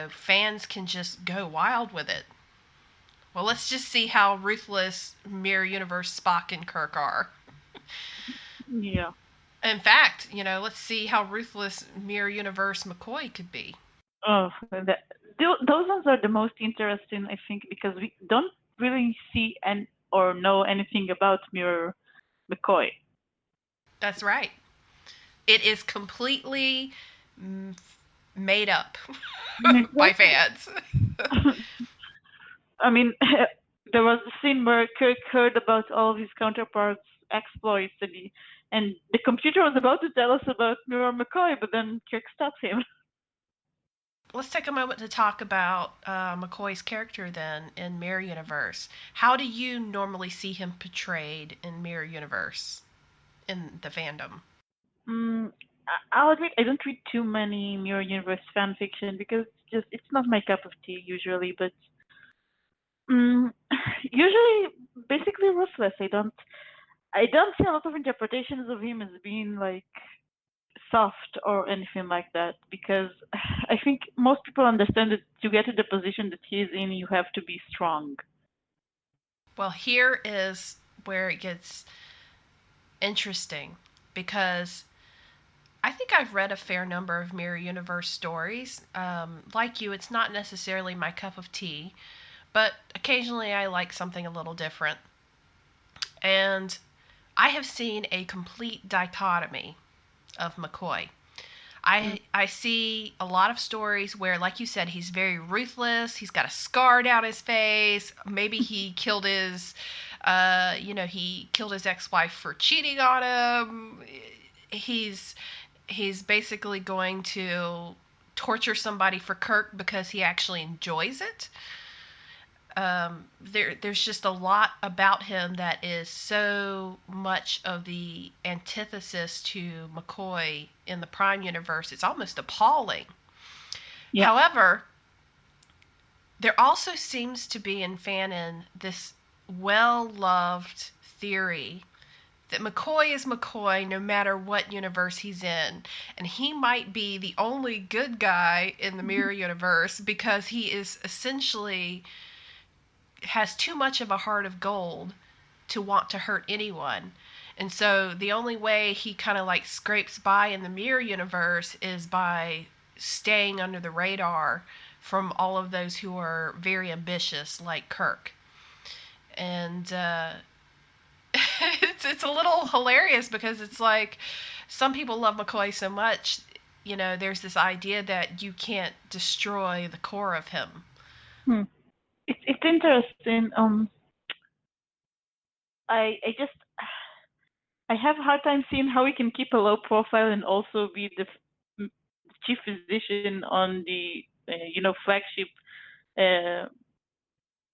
fans can just go wild with it. Well, let's just see how ruthless Mirror Universe Spock and Kirk are. Yeah. In fact, let's see how ruthless Mirror Universe McCoy could be. Oh, those ones are the most interesting, I think, because we don't really see or know anything about Mirror McCoy. That's right. It is completely made up by Exactly. fans. I mean, there was a scene where Kirk heard about all of his counterparts' exploits, and the computer was about to tell us about Mirror McCoy, but then Kirk stopped him. Let's take a moment to talk about McCoy's character then in Mirror Universe. How do you normally see him portrayed in Mirror Universe in the fandom? I'll admit I don't read too many Mirror Universe fan fiction because it's not my cup of tea usually, but mm, usually basically ruthless. I don't see a lot of interpretations of him as being like soft or anything like that because I think most people understand that to get to the position that he is in, you have to be strong. Well, here is where it gets interesting because I think I've read a fair number of Mirror Universe stories. Like you, it's not necessarily my cup of tea, but occasionally I like something a little different. And I have seen a complete dichotomy of McCoy. Mm. I see a lot of stories where, like you said, he's very ruthless. He's got a scar down his face. Maybe he killed he killed his ex-wife for cheating on him. He's he's basically going to torture somebody for Kirk because he actually enjoys it. There's just a lot about him that is so much of the antithesis to McCoy in the Prime universe. It's almost appalling. Yeah. However, there also seems to be in Fanon this well loved theory that McCoy is McCoy no matter what universe he's in. And he might be the only good guy in the Mirror universe because he is essentially has too much of a heart of gold to want to hurt anyone. And so the only way he kind of like scrapes by in the Mirror universe is by staying under the radar from all of those who are very ambitious, like Kirk. And it's a little hilarious because it's like some people love McCoy so much, there's this idea that you can't destroy the core of him. Hmm. It's interesting. I just I have a hard time seeing how he can keep a low profile and also be chief physician on the flagship uh,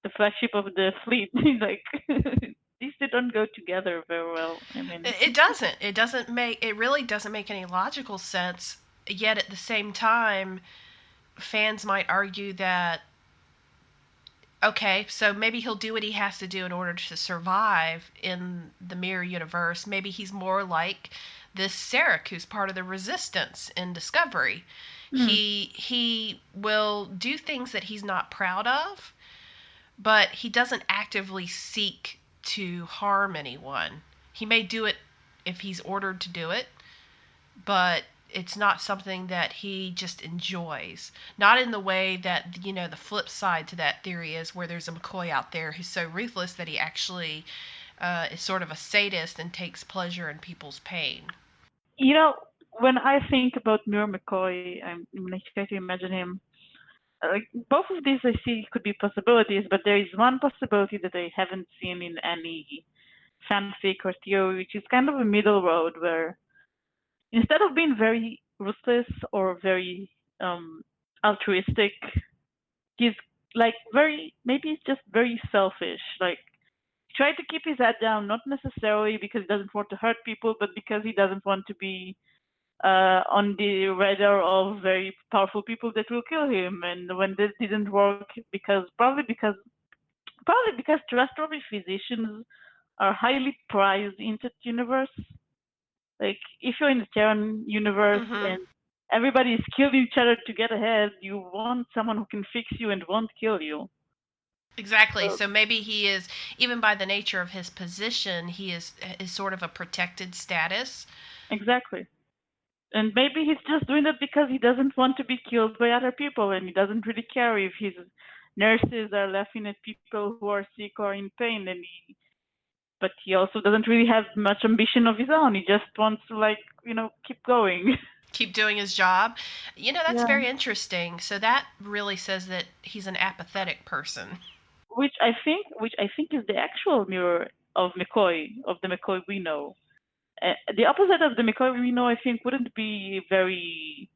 the flagship of the fleet. Like these two don't go together very well. I mean, It doesn't. It doesn't make. It really doesn't make any logical sense. Yet at the same time, fans might argue that okay, so maybe he'll do what he has to do in order to survive in the Mirror universe. Maybe he's more like this Sarek, who's part of the Resistance in Discovery. hmm. He will do things that he's not proud of, but he doesn't actively seek to harm anyone. He may do it if he's ordered to do it, but it's not something that he just enjoys. Not in the way that, the flip side to that theory is where there's a McCoy out there who's so ruthless that he actually is sort of a sadist and takes pleasure in people's pain. You know, when I think about Muir McCoy, when I try to imagine him, like both of these I see could be possibilities, but there is one possibility that I haven't seen in any fanfic or theory, which is kind of a middle road where instead of being very ruthless or very altruistic, he's like very maybe it's just very selfish. Like try to keep his head down, not necessarily because he doesn't want to hurt people, but because he doesn't want to be on the radar of very powerful people that will kill him. And when this didn't work, probably because terrestrial physicians are highly prized in that universe. Like if you're in the Terran universe Mm-hmm. and everybody is killing each other to get ahead, you want someone who can fix you and won't kill you. Exactly. So So maybe he is, even by the nature of his position, he is sort of a protected status. Exactly. And maybe he's just doing that because he doesn't want to be killed by other people, and he doesn't really care if his nurses are laughing at people who are sick or in pain. But he also doesn't really have much ambition of his own. He just wants to, like, keep going. Keep doing his job. That's Yeah. very interesting. So that really says that he's an apathetic person. Which I think is the actual mirror of McCoy, of the McCoy we know. The opposite of the McCoy we know, I think, wouldn't be very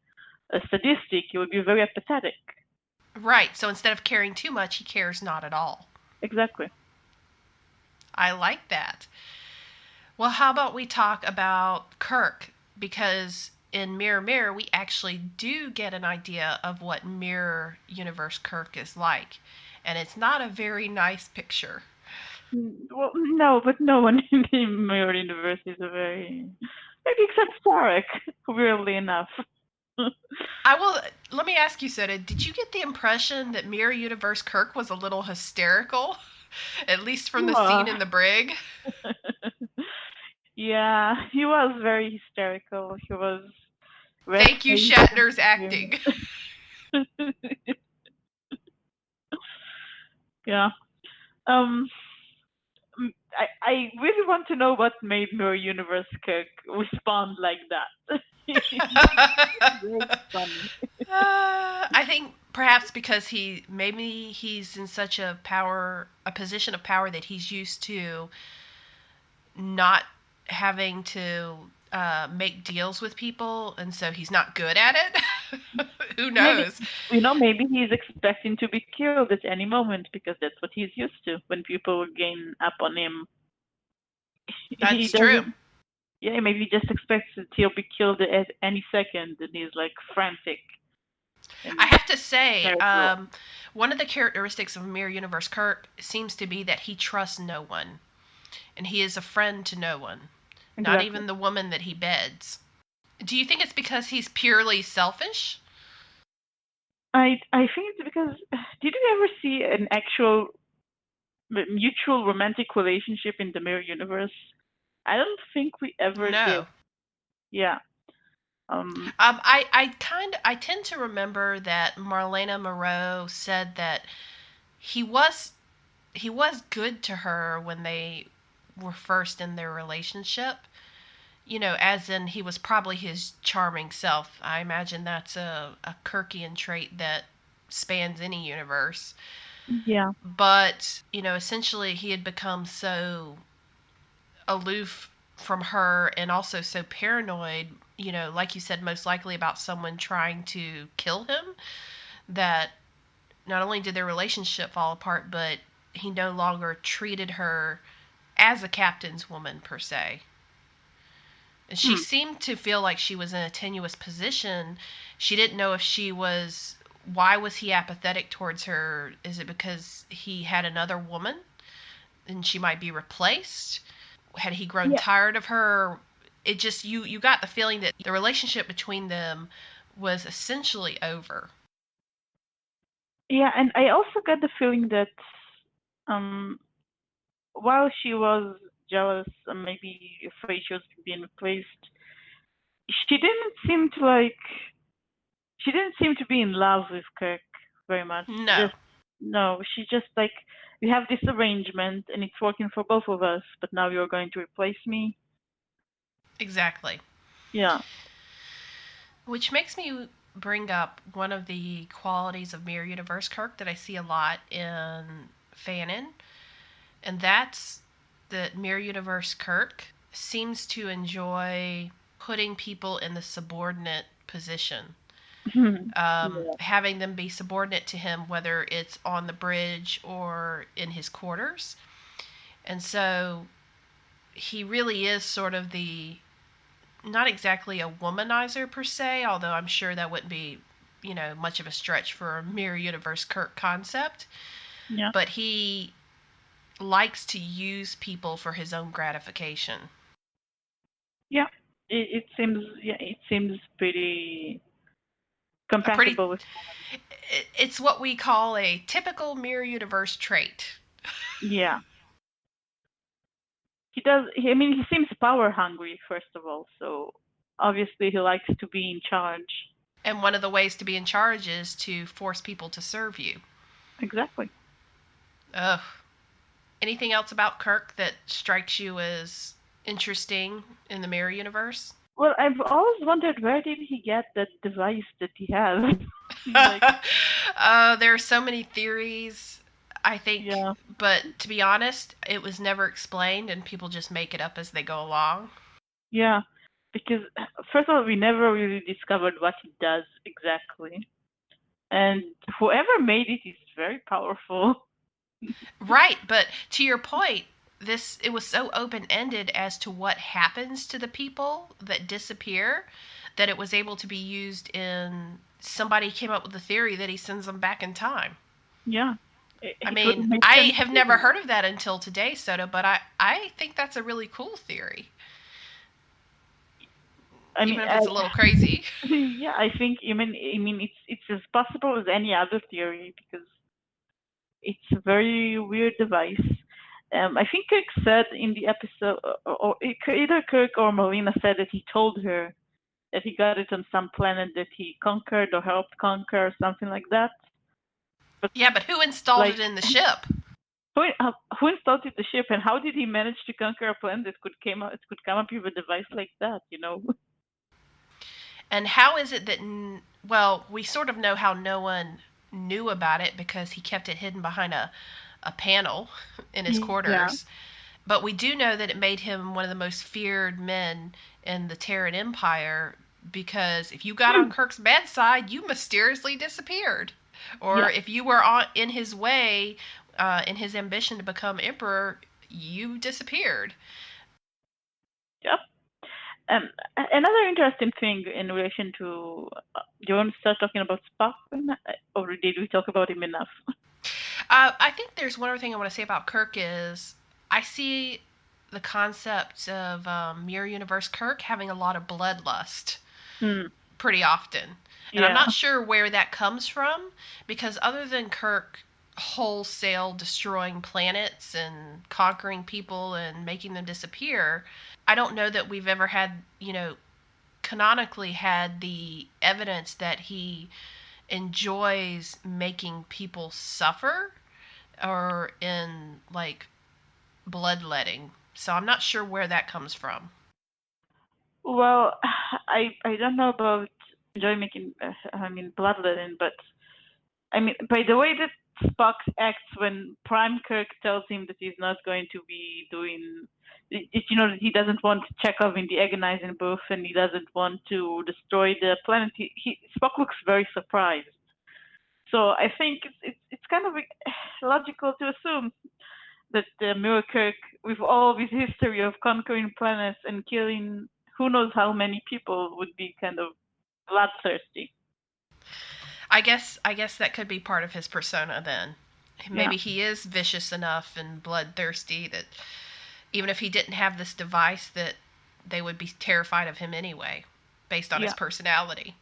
sadistic. He would be very apathetic. Right. So instead of caring too much, he cares not at all. Exactly. I like that. Well, how about we talk about Kirk? Because in Mirror Mirror, we actually do get an idea of what Mirror Universe Kirk is like. And it's not a very nice picture. Well, no, but no one in the mirror universe is a very, maybe except Sarek, weirdly enough. Let me ask you, Soda, did you get the impression that Mirror Universe Kirk was a little hysterical? At least from the scene in the brig? Yeah, he was very hysterical. He was Thank you, restless. Shatner's acting. Yeah. Um, I really want to know what made Mirror Universe Kirk respond like that. Very funny. I think perhaps because maybe he's in such a position of power that he's used to not having to make deals with people, and so he's not good at it. Who knows? Maybe he's expecting to be killed at any moment because that's what he's used to. When people gain up on him, he That's true. doesn't. Yeah, maybe he just expects that he'll be killed at any second, and he's like frantic. I have to say, Terrible. one of the characteristics of Mirror Universe Kirk seems to be that he trusts no one, and he is a friend to no one, not Exactly. even the woman that he beds. Do you think it's because he's purely selfish? I think it's because did you ever see an actual mutual romantic relationship in the Mirror Universe? I don't think we ever did. No. Yeah. I tend to remember that Marlena Moreau said that he was he was good to her when they were first in their relationship. As in he was probably his charming self. I imagine that's a Kirkian trait that spans any universe. Yeah. But, essentially he had become so aloof from her and also so paranoid, like you said, most likely about someone trying to kill him, that not only did their relationship fall apart, but he no longer treated her as a captain's woman per se. And she seemed to feel like she was in a tenuous position. She didn't know if she was. Why was he apathetic towards her? Is it because he had another woman and she might be replaced? Had he grown Yeah. tired of her? It just you got the feeling that the relationship between them was essentially over. Yeah, and I also got the feeling that um, while she was jealous and maybe afraid she was being replaced, she didn't seem to she didn't seem to be in love with Kirk very much. No, She just like, we have this arrangement and it's working for both of us, but now you're going to replace me. exactly. Yeah. Which makes me bring up one of the qualities of Mirror Universe Kirk that I see a lot in Fanon, and that's that Mirror Universe Kirk seems to enjoy putting people in the subordinate position, Yeah. having them be subordinate to him, whether it's on the bridge or in his quarters. And so he really is sort of the not exactly a womanizer per se, although I'm sure that wouldn't be, much of a stretch for a Mirror Universe Kirk concept. Yeah. But he likes to use people for his own gratification. Yeah. It seems pretty A pretty, compatible with. it's what we call a typical Mirror Universe trait. Yeah. He does. I mean, he seems power hungry, first of all. So obviously he likes to be in charge. And one of the ways to be in charge is to force people to serve you. Exactly. Ugh. Anything else about Kirk that strikes you as interesting in the Mirror Universe? Well, I've always wondered, where did he get that device that he has? Like, There are so many theories, I think, yeah, but to be honest, it was never explained, and people just make it up as they go along. yeah. Because first of all, we never really discovered what he does exactly, and whoever made it is very powerful. Right, but to your point, this it was so open-ended as to what happens to the people that disappear that it was able to be used in somebody came up with the theory that he sends them back in time. Yeah, I it mean, wouldn't make I sense have to never me. heard of that until today, Soto, but I think that's a really cool theory, I mean, even if it's a little crazy. yeah, I mean, it's as possible as any other theory because it's a very weird device. I think Kirk said in the episode, or either Kirk or Melina said that he told her that he got it on some planet that he conquered or helped conquer, or something like that. But Yeah, but who installed like, it in the ship? who installed the ship, and how did he manage to conquer a planet that could come up with a device like that? You know? And how is it that, well, we sort of know how no one knew about it because he kept it hidden behind a panel in his Yeah. quarters. But we do know that it made him one of the most feared men in the Terran Empire because if you got on Kirk's bad side, you mysteriously disappeared. Or Yeah. if you were in his way, in his ambition to become emperor, you disappeared. Yep. Another interesting thing in relation to, do you want to start talking about Spock, or did we talk about him enough? I think there's one other thing I want to say about Kirk is I see the concept of Mirror Universe Kirk having a lot of bloodlust Hmm. pretty often. And I'm Yeah. not sure where that comes from because other than Kirk wholesale destroying planets and conquering people and making them disappear, I don't know that we've ever had, canonically had the evidence that he enjoys making people suffer or in like bloodletting. So I'm not sure where that comes from. Well, I don't know about enjoy making, bloodletting, but I mean, by the way that Spock acts when Prime Kirk tells him that he's not going to be doing, that he doesn't want Chekhov in the agonizing booth and he doesn't want to destroy the planet. Spock looks very surprised. So I think it's kind of logical to assume that Mirror Kirk, with all of his history of conquering planets and killing who knows how many people, would be kind of bloodthirsty. I guess that could be part of his persona then. Yeah. Maybe he is vicious enough and bloodthirsty that even if he didn't have this device that they would be terrified of him anyway based on his Yeah. personality.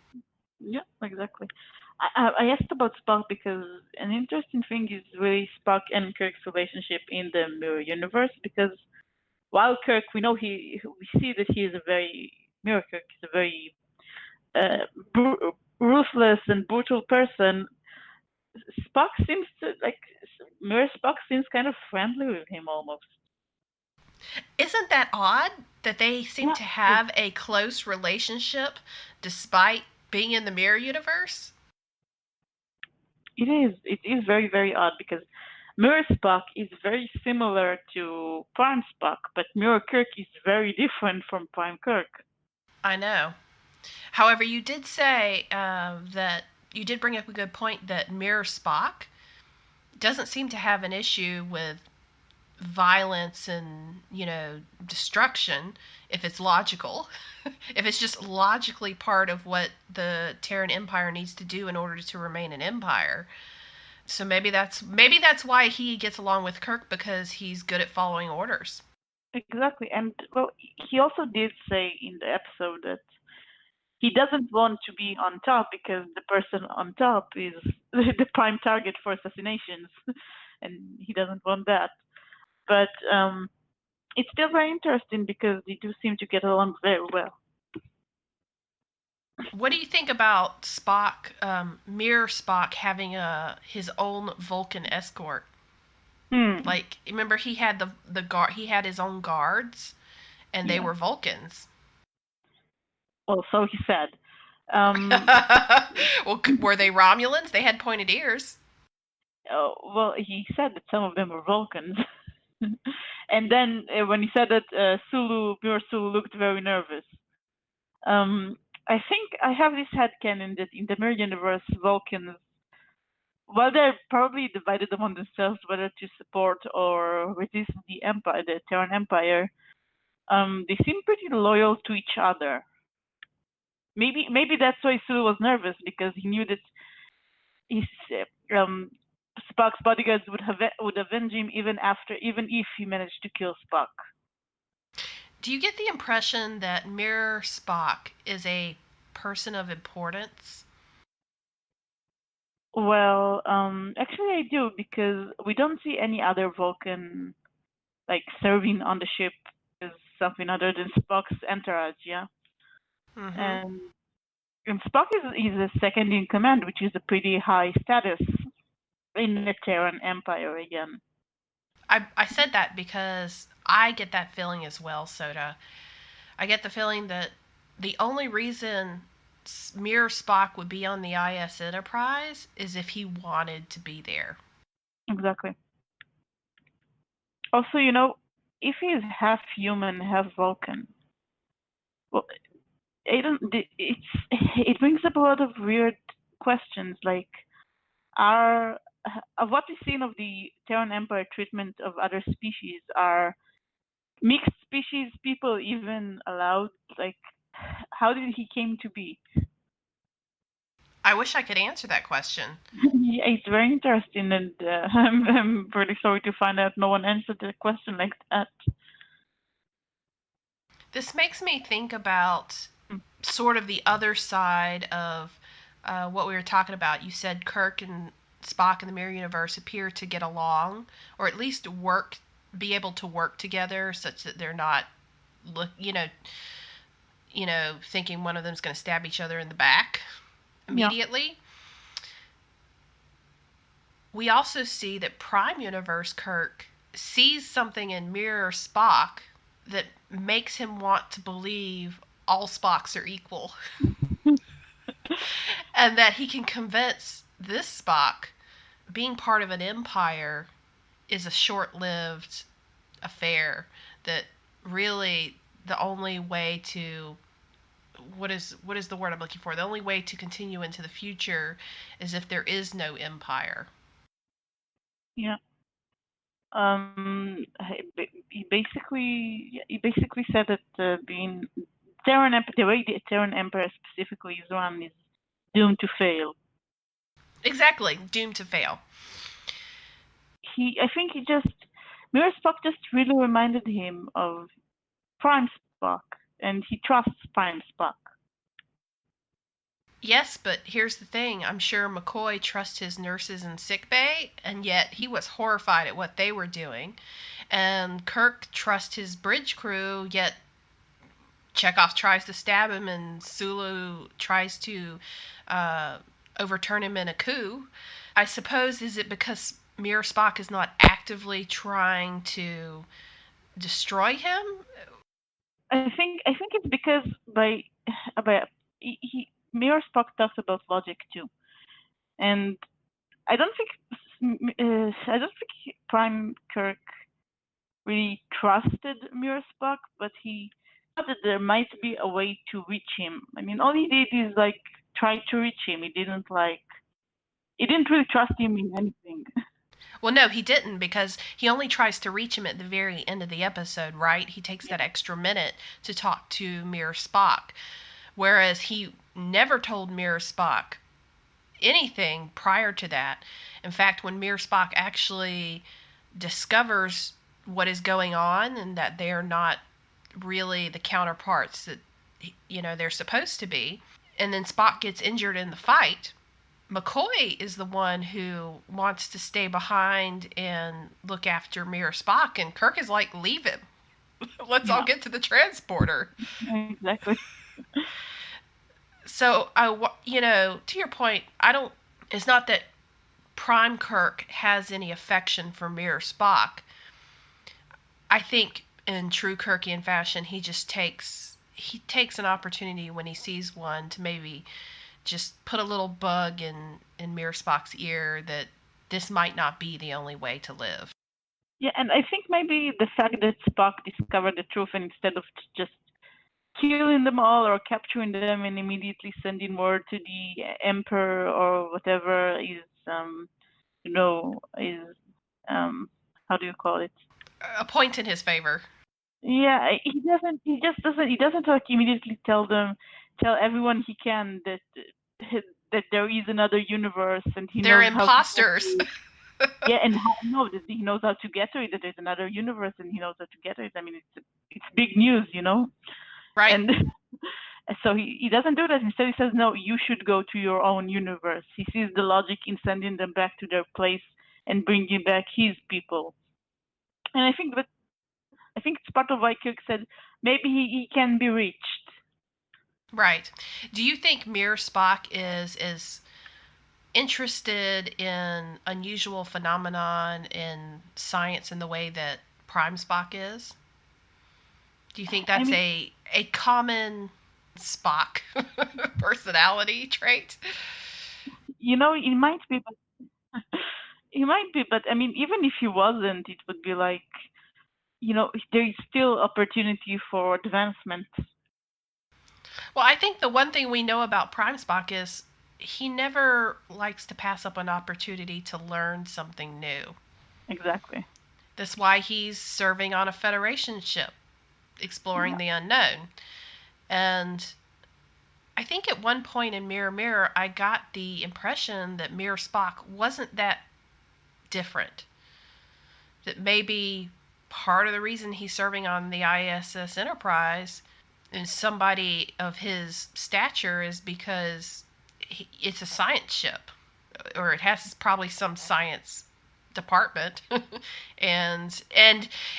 Yeah, exactly. I asked about Spock because an interesting thing is really Spock and Kirk's relationship in the Mirror Universe. Because while Kirk, we see that he is a very Mirror Kirk is a very ruthless and brutal person. Spock seems to like Mirror Spock seems kind of friendly with him almost. Isn't that odd that they seem Yeah, to have a close relationship despite being in the mirror universe? it is. It is very very odd because Mirror Spock is very similar to Prime Spock, but Mirror Kirk is very different from Prime Kirk. I know. However, you did say that you did bring up a good point that Mirror Spock doesn't seem to have an issue with violence and, destruction if it's logical. If it's just logically part of what the Terran Empire needs to do in order to remain an empire. So maybe that's why he gets along with Kirk because he's good at following orders. Exactly, and well, he also did say in the episode that he doesn't want to be on top because the person on top is the prime target for assassinations, and he doesn't want that. But it's still very interesting because they do seem to get along very well. What do you think about Spock, Mirror Spock, having his own Vulcan escort? Hmm. Like, remember he had the guard, he had his own guards, and they Yeah. were Vulcans. Well, so he said. Um, Well, were they Romulans? They had pointed ears. oh, well, he said that some of them were Vulcans. And then when he said that, Mirror Sulu looked very nervous. I think I have this headcanon that in the Mirror Universe, Vulcans, while they're probably divided among themselves whether to support or resist the Empire, the Terran Empire, they seem pretty loyal to each other. Maybe that's why Sulu was nervous, because he knew that his Spock's bodyguards would avenge him even if he managed to kill Spock. Do you get the impression that Mirror Spock is a person of importance? Well, actually, I do, because we don't see any other Vulcan like serving on the ship as something other than Spock's entourage. Yeah, Mm-hmm. and Spock is a second in command, which is a pretty high status in the Terran Empire again. I said that because I get that feeling as well, Soda. I get the feeling that the only reason Mirror Spock would be on the IS Enterprise is if he wanted to be there. Exactly. Also, if he's half human, half Vulcan, well, it brings up a lot of weird questions, like are of what we've seen of the Terran Empire treatment of other species. Are mixed species people even allowed? Like, how did he came to be? I wish I could answer that question. Yeah, it's very interesting, and I'm really sorry to find out no one answered a question like that. This makes me think about sort of the other side of what we were talking about. You said Kirk and Spock in the Mirror Universe appear to get along, or at least be able to work together, such that they're not, look, thinking one of them's going to stab each other in the back Yeah, immediately. We also see that Prime Universe Kirk sees something in Mirror Spock that makes him want to believe all Spocks are equal. And that he can convince this Spock being part of an empire is a short lived affair, that really the only way to what is the word I'm looking for? The only way to continue into the future is if there is no empire. yeah. He basically said that being the way the Terran Empire specifically is run is doomed to fail. Exactly, doomed to fail. I think Mirror Spock just really reminded him of Prime Spock, and he trusts Prime Spock. Yes, but here's the thing. I'm sure McCoy trusts his nurses in sickbay, and yet he was horrified at what they were doing. And Kirk trusts his bridge crew, yet Chekhov tries to stab him, and Sulu tries to uh, overturn him in a coup. I suppose, is it because Mirror Spock is not actively trying to destroy him? I think it's because by Mirror Spock talks about logic too, and I don't think Prime Kirk really trusted Mirror Spock, but he thought that there might be a way to reach him. I mean, all he did is like try to reach him. He didn't really trust him in anything. Well, no, he didn't, because he only tries to reach him at the very end of the episode, right? He takes Yeah. that extra minute to talk to Mirror Spock, whereas he never told Mirror Spock anything prior to that. In fact, when Mirror Spock actually discovers what is going on and that they are not really the counterparts that they're supposed to be, and then Spock gets injured in the fight, McCoy is the one who wants to stay behind and look after Mirror Spock, and Kirk is like, leave him. Let's all Yeah, get to the transporter. exactly. So to your point, I don't. It's not that Prime Kirk has any affection for Mirror Spock. I think in true Kirkian fashion, he takes an opportunity when he sees one to maybe just put a little bug in Mirror Spock's ear that this might not be the only way to live. Yeah, and I think maybe the fact that Spock discovered the truth, and instead of just killing them all or capturing them and immediately sending word to the emperor or whatever is how do you call it? A point in his favor. Yeah, he doesn't like immediately tell everyone he can that there is another universe and he They're knows how to get imposters. to it. Yeah, and no, that he knows how to get to it, that there's another universe and he knows how to get to it. I mean, it's big news, Right. And so he doesn't do that. Instead, he says, no, you should go to your own universe. He sees the logic in sending them back to their place and bringing back his people. And I think it's part of why Kirk said maybe he can be reached. Right. Do you think Mirror Spock is interested in unusual phenomenon in science in the way that Prime Spock is? Do you think I that's mean, a common Spock personality trait? it might be, but he might be, but I mean, even if he wasn't, it would be like, there is still opportunity for advancement. Well, I think the one thing we know about Prime Spock is he never likes to pass up an opportunity to learn something new. Exactly. That's why he's serving on a Federation ship, exploring Yeah. the unknown. And I think at one point in Mirror Mirror, I got the impression that Mirror Spock wasn't that different. That maybe part of the reason he's serving on the ISS Enterprise and somebody of his stature is because it's a science ship, or it has probably some science department. And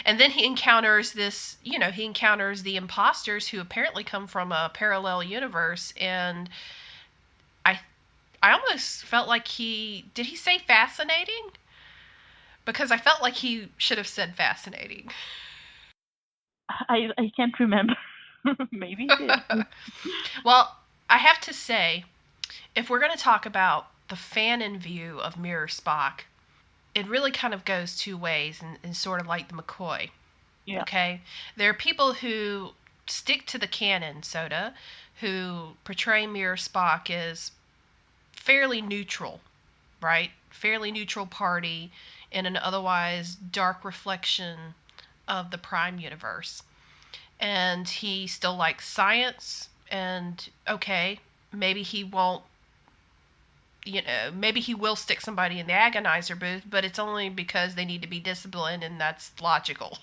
then he encounters the imposters who apparently come from a parallel universe. And i I almost felt like he say fascinating, because I felt like he should have said fascinating. I can't remember. Maybe he did. Well, I have to say, if we're going to talk about the Fanon view of Mirror Spock, it really kind of goes two ways, and sort of like the McCoy. Yeah. Okay? There are people who stick to the canon, Soda, who portray Mirror Spock as fairly neutral, right? Fairly neutral party in an otherwise dark reflection of the Prime universe. And he still likes science, and okay, maybe he won't, maybe he will stick somebody in the agonizer booth, but it's only because they need to be disciplined, and that's logical.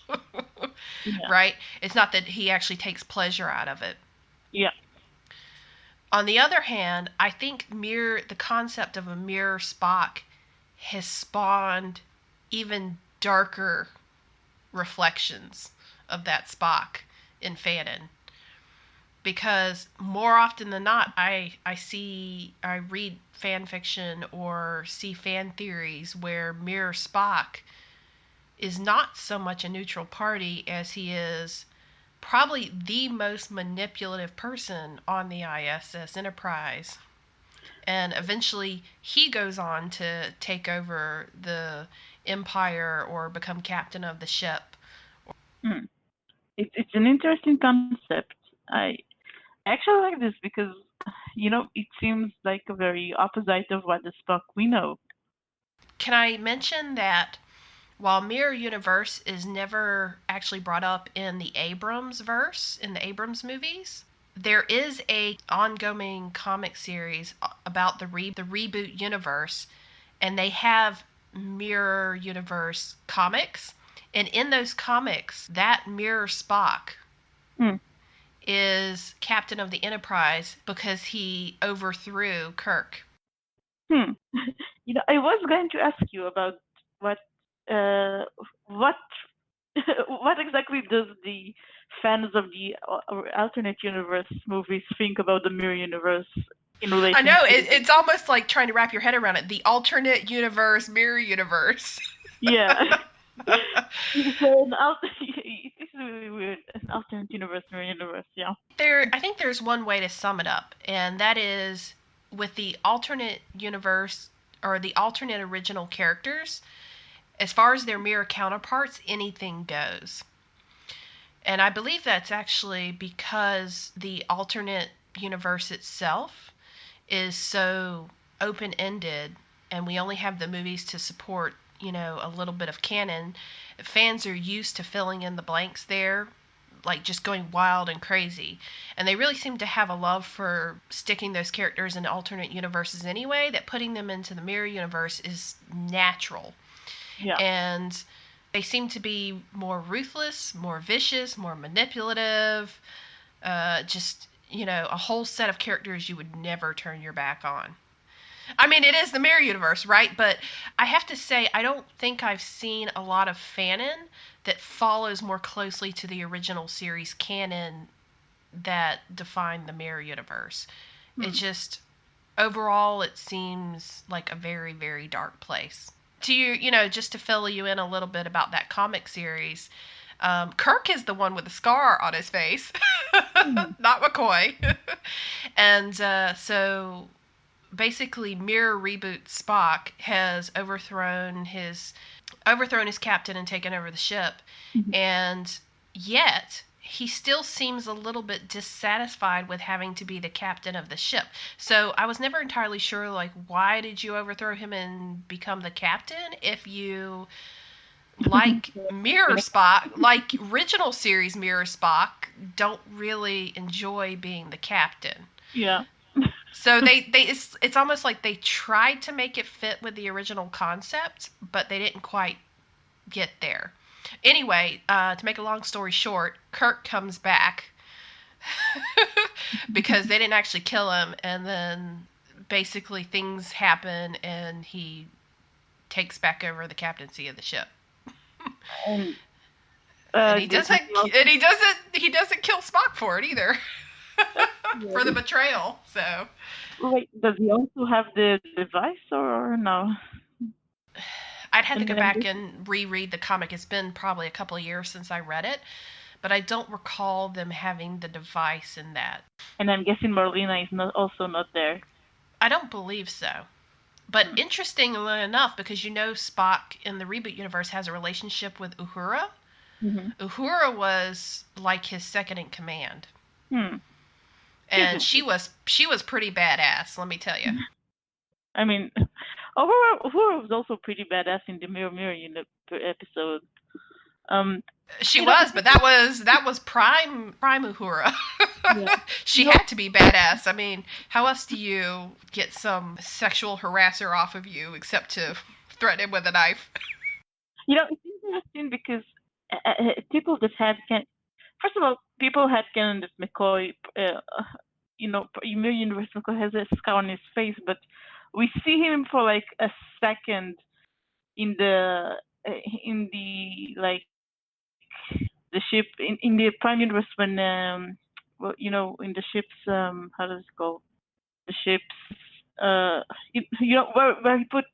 Yeah. Right? It's not that he actually takes pleasure out of it. Yeah. On the other hand, I think the concept of a mirror Spock has spawned even darker reflections of that Spock in Fanon. Because more often than not, I read fan fiction or see fan theories where Mirror Spock is not so much a neutral party as he is probably the most manipulative person on the ISS Enterprise. And eventually he goes on to take over the Empire or become captain of the ship. Hmm. It's an interesting concept. I actually like this because, it seems like a very opposite of what the Spock we know. Can I mention that while Mirror Universe is never actually brought up in the Abrams verse, in the Abrams movies, there is a ongoing comic series about the reboot universe, and they have Mirror Universe comics. And in those comics, that Mirror Spock Hmm. is captain of the Enterprise because he overthrew Kirk. Hmm. I was going to ask you about what uh, what what exactly does the fans of the alternate universe movies think about the mirror universe in I relation know, to? it's almost like trying to wrap your head around it. The alternate universe, mirror universe. Yeah. So this is really weird. An alternate universe, mirror universe. Yeah. I think there's one way to sum it up, and that is with the alternate universe or the alternate original characters, as far as their mirror counterparts, anything goes. And I believe that's actually because the alternate universe itself is so open ended and we only have the movies to support, a little bit of canon. Fans are used to filling in the blanks there, like just going wild and crazy. And they really seem to have a love for sticking those characters in alternate universes anyway, that putting them into the mirror universe is natural. Yeah. And they seem to be more ruthless, more vicious, more manipulative, just, a whole set of characters you would never turn your back on. I mean, it is the mirror universe, right? But I have to say, I don't think I've seen a lot of Fanon that follows more closely to the original series canon that define the mirror universe. It just, overall, it seems like a very, very dark place. To you, just to fill you in a little bit about that comic series, Kirk is the one with the scar on his face, not McCoy. And so basically, Mirror Reboot Spock has overthrown his captain and taken over the ship, and yet he still seems a little bit dissatisfied with having to be the captain of the ship. So I was never entirely sure, like, why did you overthrow him and become the captain if you like Mirror Spock, like original series Mirror Spock, don't really enjoy being the captain. Yeah. So it's almost like they tried to make it fit with the original concept, but they didn't quite get there. Anyway, to make a long story short, Kirk comes back because they didn't actually kill him, and then basically things happen, and he takes back over the captaincy of the ship. And And he doesn't kill Spock for it either. For the betrayal. So wait, does he also have the device or no? I'd have to go back and reread the comic. It's been probably a couple of years since I read it, but I don't recall them having the device in that. And I'm guessing Marlena is also not there. I don't believe so. But interestingly enough, because Spock in the reboot universe has a relationship with Uhura. Uhura was like his second in command. And she was pretty badass, let me tell you. I mean, Uhura was also pretty badass in the Mirror episode. She was, but that was prime Uhura. Yeah. She had to be badass. I mean, how else do you get some sexual harasser off of you except to threaten him with a knife? It's interesting because people that had first of all, people had canon that McCoy, Mirror Universe McCoy has a scar on his face, but we see him for like a second in the like the ship in the Prime Universe when in the ship's how does it go? The ship's where he put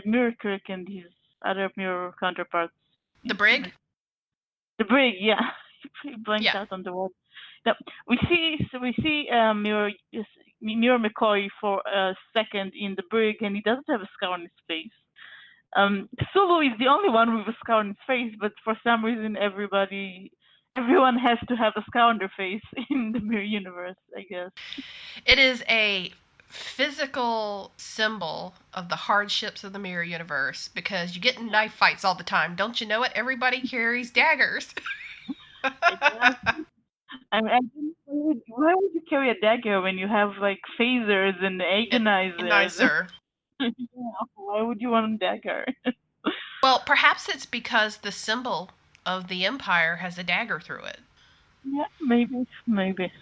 Mirror Kirk and his other mirror counterparts. The brig. The brig, yeah. Blanked out on the wall. Now, we see Mirror McCoy for a second in the brig, and he doesn't have a scar on his face. Sulu is the only one with a scar on his face, but for some reason everyone has to have a scar on their face in the Mirror Universe, I guess. It is a physical symbol of the hardships of the Mirror Universe because you get in knife fights all the time. Don't you know it? Everybody carries daggers. I mean, why would you carry a dagger when you have like phasers and agonizers? Why would you want a dagger? Well, perhaps it's because the symbol of the Empire has a dagger through it. Yeah, maybe.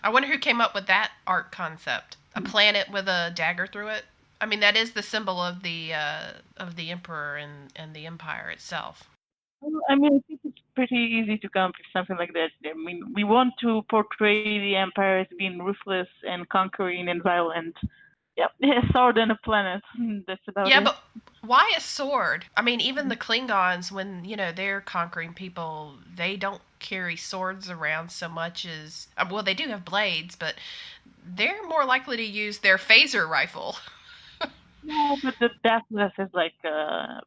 I wonder who came up with that art concept. A planet with a dagger through it. I mean, that is the symbol of the Emperor and the Empire itself. Well, I mean, I think it's pretty easy to come up with something like that. I mean, we want to portray the Empire as being ruthless and conquering and violent. Yep, a sword and a planet. That's about Yeah, it. but why a sword? I mean, even the Klingons, when they're conquering people, they don't carry swords around so much as well. They do have blades, but they're more likely to use their phaser rifle. No, but the deathless is like a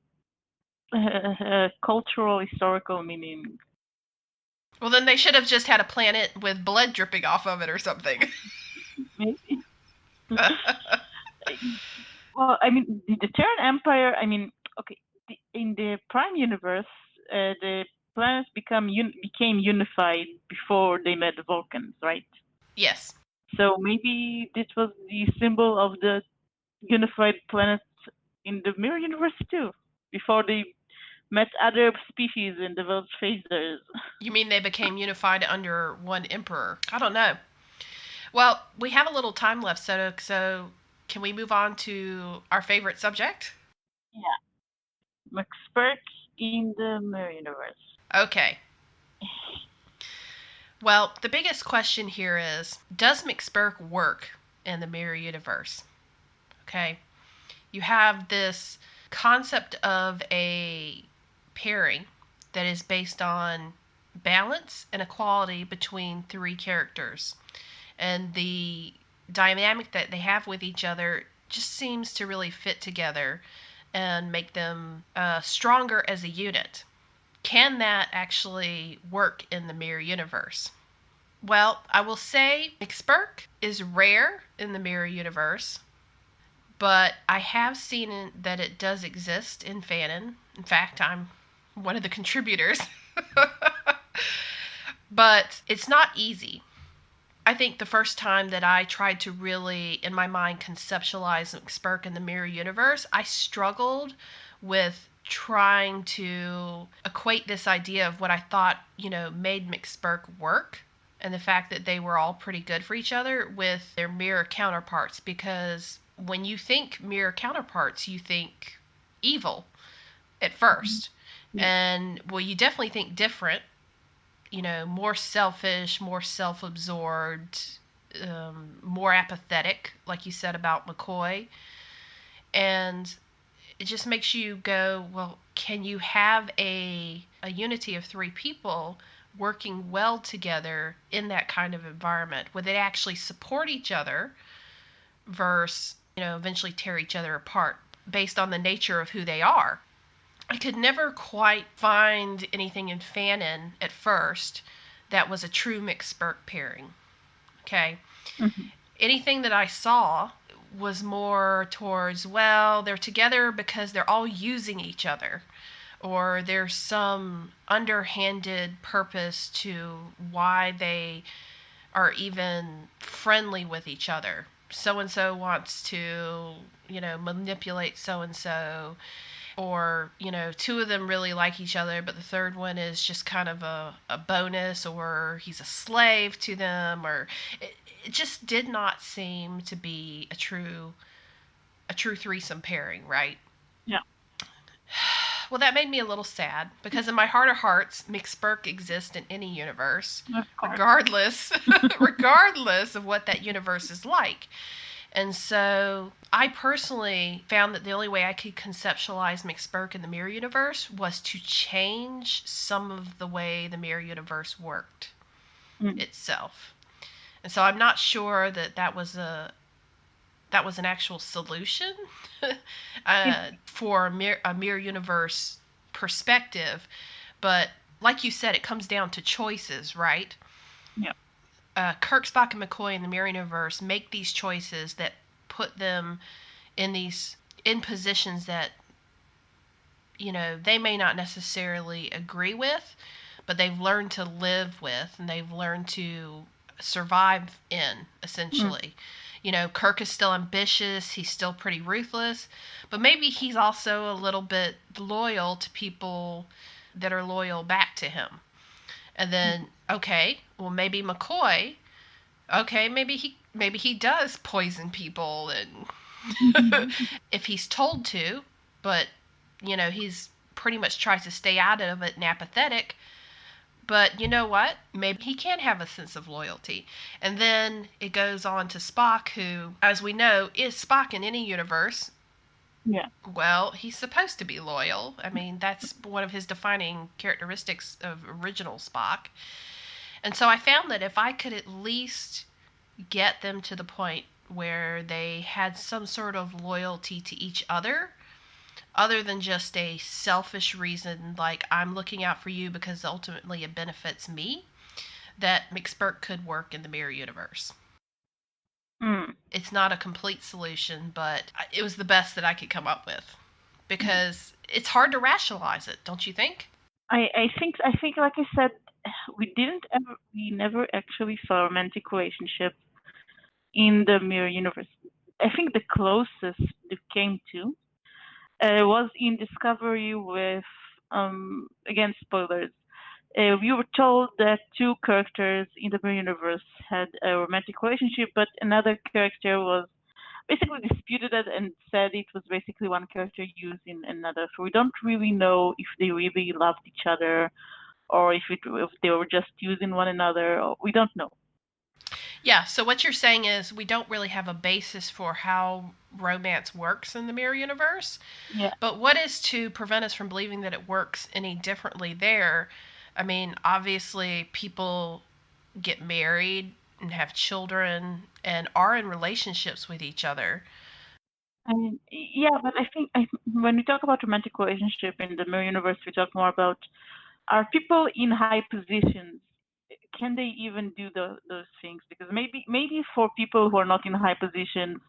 cultural, historical meaning. Well, then they should have just had a planet with blood dripping off of it or something. Maybe. Well, I mean, the Terran Empire. I mean, okay, in the Prime universe, the planets became unified before they met the Vulcans, right? Yes. So maybe this was the symbol of the unified planet in the Mirror universe too, before they met other species and developed phasers. You mean they became unified under one emperor? I don't know. Well, we have a little time left, so can we move on to our favorite subject? Yeah, McSpirk in the Mirror universe. Okay. Well, the biggest question here is, does McSpirk work in the mirror universe? Okay. You have this concept of a pairing that is based on balance and equality between three characters. And the dynamic that they have with each other just seems to really fit together and make them stronger as a unit. Can that actually work in the mirror universe? Well, I will say McSpirk is rare in the mirror universe, but I have seen that it does exist in Fanon. In fact, I'm one of the contributors. But it's not easy. I think the first time that I tried to really, in my mind, conceptualize McSpirk in the mirror universe, I struggled with trying to equate this idea of what I thought, made McSpirk work and the fact that they were all pretty good for each other with their mirror counterparts. Because when you think mirror counterparts, you think evil at first. Yeah. And, well, you definitely think different, more selfish, more self absorbed, more apathetic, like you said about McCoy. And it just makes you go, well, can you have a unity of three people working well together in that kind of environment? Would they actually support each other versus, eventually tear each other apart based on the nature of who they are? I could never quite find anything in Fanon at first that was a true McSpirk pairing. Okay. Mm-hmm. Anything that I saw was more towards, well, they're together because they're all using each other, or there's some underhanded purpose to why they are even friendly with each other. So and so wants to, manipulate so and so, or two of them really like each other, but the third one is just kind of a bonus, or he's a slave to them, or it just did not seem to be a true threesome pairing, right? Yeah. Well, that made me a little sad because in my heart of hearts, McSpirk exists in any universe, Of course. regardless regardless of what that universe is like. And so I personally found that the only way I could conceptualize McSpirk in the mirror universe was to change some of the way the mirror universe worked itself. And so I'm not sure that was an actual solution for a mirror universe perspective. But like you said, it comes down to choices, right? Yeah. Kirk, Spock, and McCoy in the mirror universe make these choices that put them in positions that they may not necessarily agree with, but they've learned to live with and they've learned to survive in, essentially. Kirk is still ambitious, he's still pretty ruthless, but maybe he's also a little bit loyal to people that are loyal back to him. And then, okay, well, maybe McCoy, okay, maybe he does poison people, and if he's told to, but he's pretty much tries to stay out of it and apathetic. But you know what? Maybe he can have a sense of loyalty. And then it goes on to Spock, who, as we know, is Spock in any universe. Yeah. Well, he's supposed to be loyal. I mean, that's one of his defining characteristics of original Spock. And so I found that if I could at least get them to the point where they had some sort of loyalty to each other than just a selfish reason like I'm looking out for you because ultimately it benefits me, that McSpirk could work in the mirror universe. It's not a complete solution, but it was the best that I could come up with because it's hard to rationalize it, don't you think? I think like I said, we never actually saw a romantic relationship in the mirror universe. I think the closest it came to was in Discovery with, again, spoilers. We were told that two characters in the mirror universe had a romantic relationship, but another character was basically disputed it and said it was basically one character using another. So we don't really know if they really loved each other or if they were just using one another. Or, we don't know. Yeah, so what you're saying is we don't really have a basis for how romance works in the mirror universe. Yeah. But what is to prevent us from believing that it works any differently there? I mean, obviously, people get married and have children and are in relationships with each other. I mean, yeah, but I think when we talk about romantic relationship in the mirror universe, we talk more about, are people in high positions, can they even do those things? Because maybe for people who are not in high positions,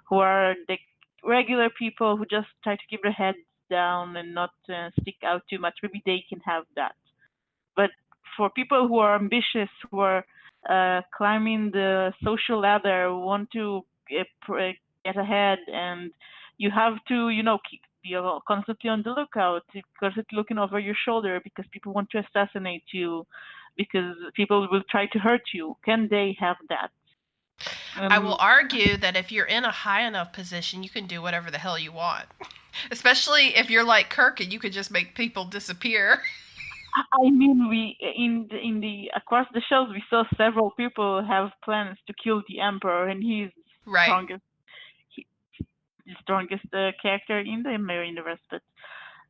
who are the regular people who just try to keep their heads down and not stick out too much, maybe they can have that. But for people who are ambitious, who are climbing the social ladder, who want to get ahead, and you have to, be constantly on the lookout, constantly looking over your shoulder because people want to assassinate you, because people will try to hurt you. Can they have that? I will argue that if you're in a high enough position, you can do whatever the hell you want. Especially if you're like Kirk and you could just make people disappear. I mean, we in the across the shows we saw several people have plans to kill the Emperor, and he's Right. strongest, the strongest character in the mirror universe. But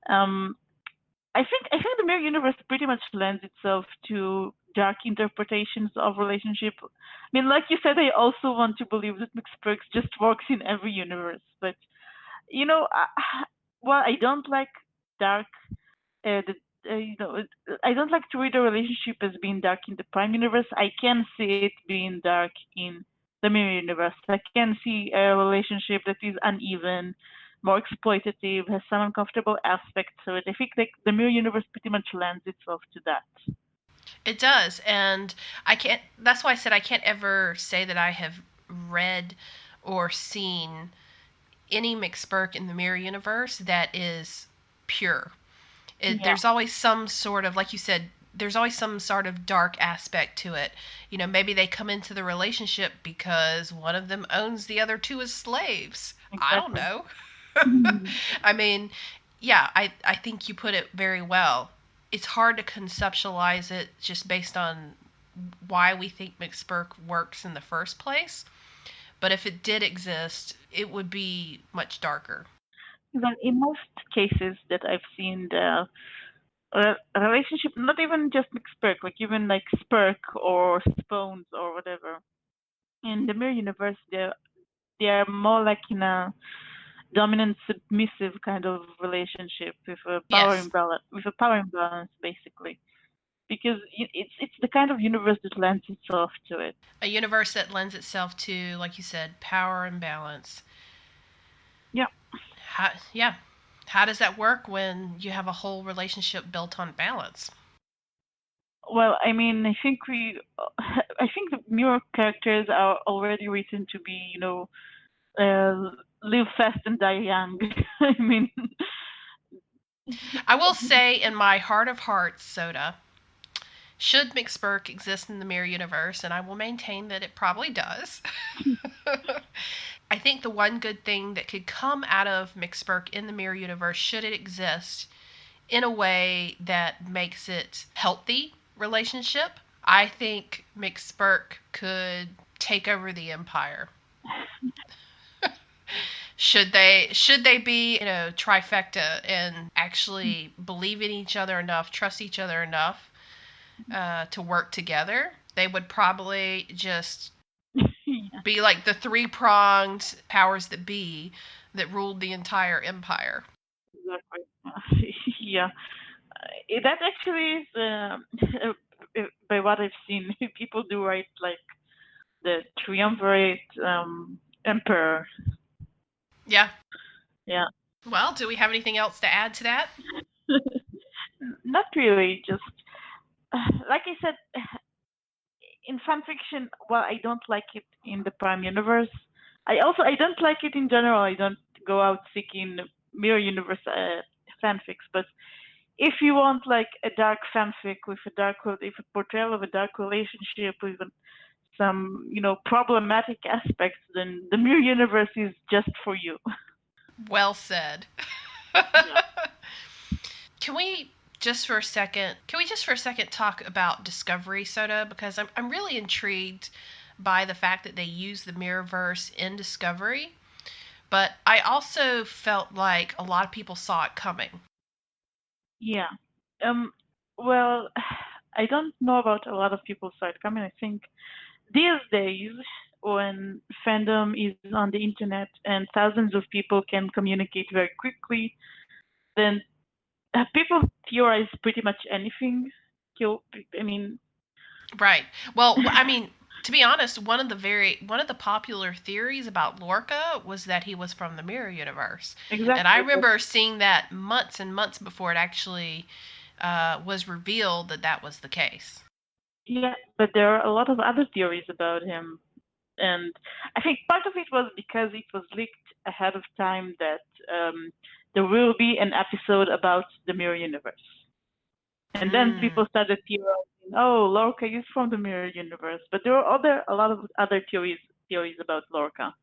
I think the mirror universe pretty much lends itself to dark interpretations of relationship. I mean, like you said, I also want to believe that McSpirk just works in every universe. But well, I don't like dark. I don't like to read a relationship as being dark in the prime universe. I can see it being dark in the mirror universe. I can see a relationship that is uneven, more exploitative, has some uncomfortable aspects to it. I think the mirror universe pretty much lends itself to that. It does, and I can't. That's why I said I can't ever say that I have read or seen any McSpirk in the mirror universe that is pure. There's always some sort of, like you said, there's always some sort of dark aspect to it. Maybe they come into the relationship because one of them owns the other two as slaves. Exactly. I don't know. I mean, yeah, I think you put it very well. It's hard to conceptualize it just based on why we think McSpirk works in the first place. But if it did exist, it would be much darker. But in most cases that I've seen, the relationship, not even just McSpirk, like even like Spirk or Spones or whatever, in the mirror universe, they are more like in a dominant submissive kind of relationship with a power imbalance, basically, because it's the kind of universe that lends itself to it. A universe that lends itself to, like you said, power imbalance. Yeah. How does that work when you have a whole relationship built on balance? Well, I mean, I think the mirror characters are already written to be, live fast and die young. I mean, I will say, in my heart of hearts, Soda, should McSpirk exist in the mirror universe, and I will maintain that it probably does. I think the one good thing that could come out of McSpirk in the mirror universe, should it exist, in a way that makes it healthy relationship. I think McSpirk could take over the empire. Should they be, trifecta and actually believe in each other enough, trust each other enough to work together, they would probably just Yeah, be like the three-pronged powers that be that ruled the entire empire. exactly. Yeah. That actually is, by what I've seen, people do write like the Triumvirate Emperor. Yeah. Yeah. Well, do we have anything else to add to that? Not really, just like I said, in fan fiction, well, I don't like it in the Prime Universe. I don't like it in general. I don't go out seeking mirror universe fanfics, but if you want like a dark fanfic with a portrayal of a dark relationship with some problematic aspects, then the mirror universe is just for you. Well said. Yeah. Can we just for a second talk about Discovery Soda, because I'm really intrigued by the fact that they use the Mirrorverse in Discovery, but I also felt like a lot of people saw it coming. Yeah. Well, I don't know about a lot of people saw it coming. I think these days, when fandom is on the internet and thousands of people can communicate very quickly, then people theorize pretty much anything. I mean, Right. Well, I mean, to be honest, one of the popular theories about Lorca was that he was from the Mirror Universe, and I exactly. remember seeing that months and months before it actually was revealed that that was the case. Yeah, but there are a lot of other theories about him. And I think part of it was because it was leaked ahead of time that there will be an episode about the Mirror Universe. And then Mm. people started theorizing, oh, Lorca is from the Mirror Universe. But there were a lot of other theories about Lorca.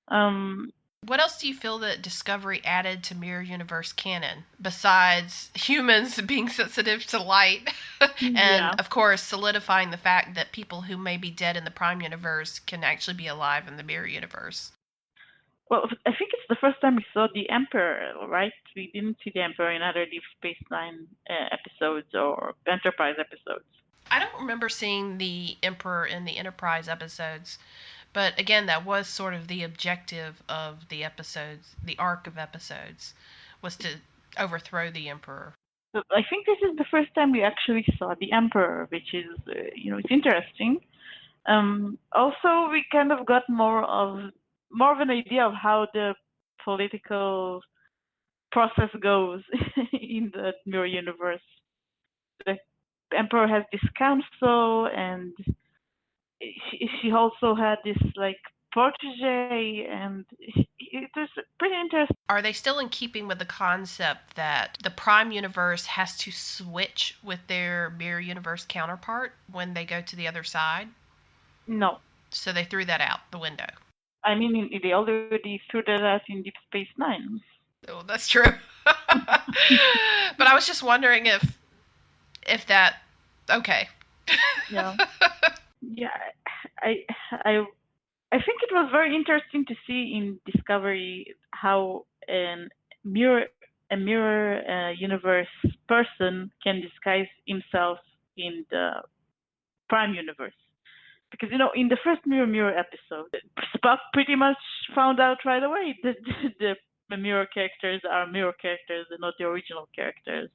Um, What else do you feel that Discovery added to Mirror Universe canon besides humans being sensitive to light and, yeah. of course, solidifying the fact that people who may be dead in the Prime Universe can actually be alive in the Mirror Universe? Well, I think it's the first time we saw the Emperor, right? We didn't see the Emperor in other Deep Space Nine episodes or Enterprise episodes. I don't remember seeing the Emperor in the Enterprise episodes, but again, that was sort of the objective of the episodes, the arc of episodes, was to overthrow the Emperor. So I think this is the first time we actually saw the Emperor, which is, it's interesting. Also, we kind of got more of an idea of how the political process goes in the mirror universe. The Emperor has this council, and she also had this like protege, and it was pretty interesting. Are they still in keeping with the concept that the Prime Universe has to switch with their Mirror Universe counterpart when they go to the other side? No, So they threw that out the window. I mean they already threw that out in Deep Space Nine. Oh, that's true. But I was just wondering if that okay. Yeah, yeah. I I I think it was very interesting to see in Discovery how mirror a mirror universe person can disguise himself in the Prime universe. Because in the first Mirror episode, Spock pretty much found out right away that the mirror characters are mirror characters and not the original characters.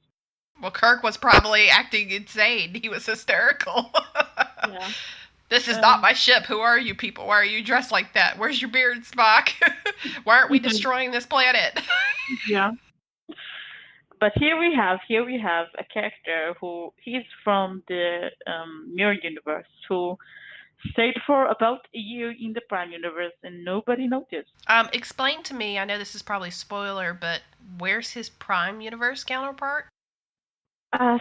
Well, Kirk was probably acting insane. He was hysterical. Yeah. This is not my ship. Who are you people? Why are you dressed like that? Where's your beard, Spock? Why aren't we destroying this planet? Yeah. But here we have a character who he's from the mirror universe who stayed for about a year in the Prime universe and nobody noticed. Explain to me. I know this is probably a spoiler, but where's his Prime Universe counterpart? Uh,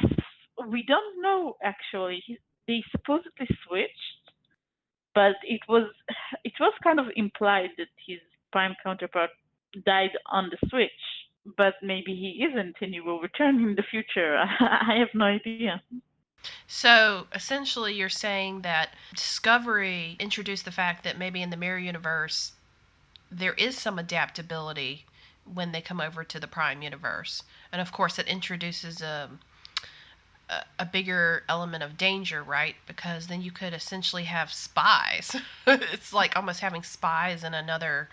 we don't know actually. They supposedly switched, but it was kind of implied that his Prime counterpart died on the switch. but maybe he isn't and he will return in the future. I have no idea. So essentially, you're saying that Discovery introduced the fact that maybe in the mirror universe there is some adaptability when they come over to the Prime universe, and of course, it introduces a bigger element of danger, right? Because then you could essentially have spies. It's like almost having spies in another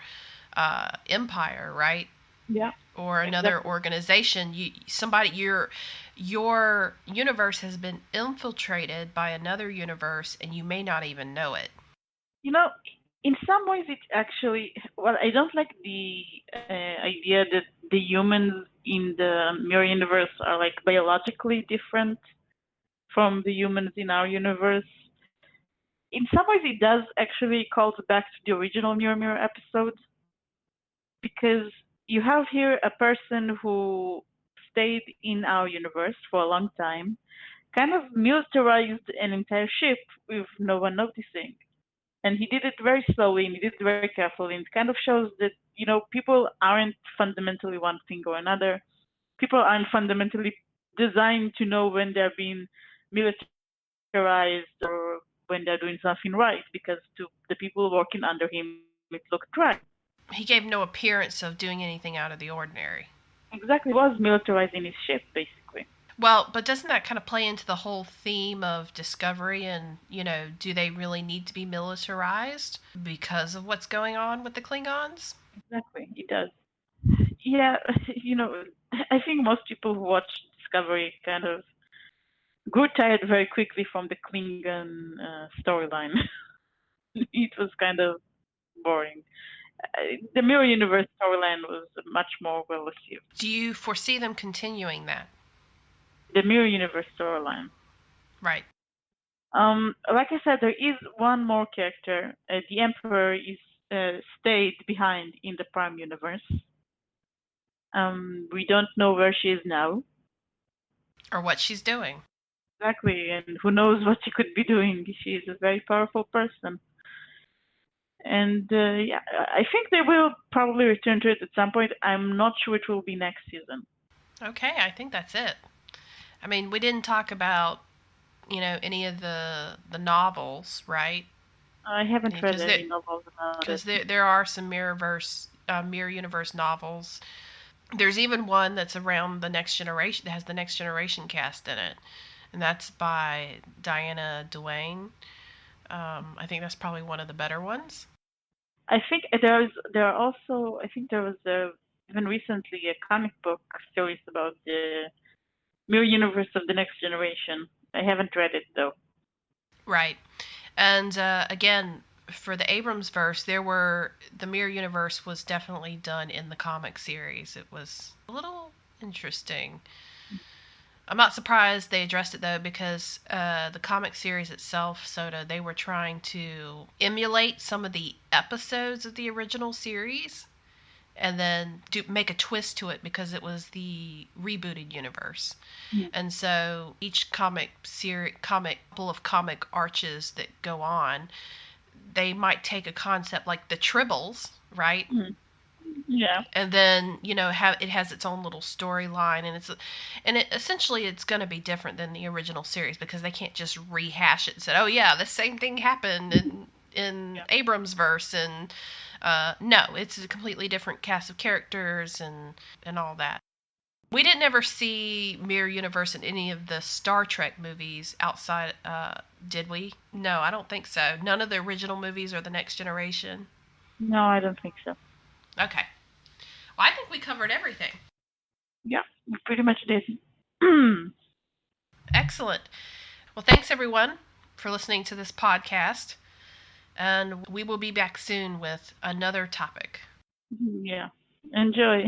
empire, right? Yeah, Or another exactly. organization. Your universe has been infiltrated by another universe, and you may not even know it. You know, in some ways, it actually, well, I don't like the idea that the humans in the mirror universe are like biologically different from the humans in our universe. In some ways, it does actually calls back to the original Mirror Mirror episode because you have here a person who stayed in our universe for a long time, kind of militarized an entire ship with no one noticing. And he did it very slowly and he did it very carefully. And it kind of shows that, people aren't fundamentally one thing or another. People aren't fundamentally designed to know when they're being militarized or when they're doing something right, because to the people working under him, it looked right. He gave no appearance of doing anything out of the ordinary. Exactly, was militarizing his ship, basically. Well, but doesn't that kind of play into the whole theme of Discovery and, do they really need to be militarized because of what's going on with the Klingons? Exactly, it does. Yeah, I think most people who watch Discovery kind of grew tired very quickly from the Klingon storyline. It was kind of boring. The Mirror Universe storyline was much more well received. Do you foresee them continuing that? The Mirror Universe storyline. Right. Like I said, there is one more character. The Emperor is stayed behind in the Prime Universe. We don't know where she is now. Or what she's doing. Exactly, and who knows what she could be doing. She is a very powerful person. And yeah, I think they will probably return to it at some point. I'm not sure it will be next season. Okay, I think that's it. I mean, we didn't talk about, any of the novels, right? I haven't read Because any novels about it. there are some mirror universe novels. There's even one that's around the next generation that has the next generation cast in it, and that's by Diana Duane. I think that's probably one of the better ones. I think there are also, I think there was even recently a comic book series about the mirror universe of the next generation. I haven't read it though. Right. And again, for the Abrams verse, the mirror universe was definitely done in the comic series. It was a little interesting. I'm not surprised they addressed it though, because the comic series itself, Soda, they were trying to emulate some of the episodes of the original series, and then make a twist to it because it was the rebooted universe. Mm. And so each comic full of comic arches that go on, they might take a concept like the Tribbles, right? Mm. Yeah. And then it has its own little storyline, and it essentially it's going to be different than the original series because they can't just rehash it and say, oh yeah, the same thing happened in Yeah. Abrams verse, and no, it's a completely different cast of characters and all that. We didn't ever see Mirror Universe in any of the Star Trek movies outside, did we? No, I don't think so. None of the original movies or the Next Generation. No, I don't think so. Okay. Well, I think we covered everything. Yeah, we pretty much did. Excellent. Well, thanks everyone for listening to this podcast, and we will be back soon with another topic. Yeah. Enjoy.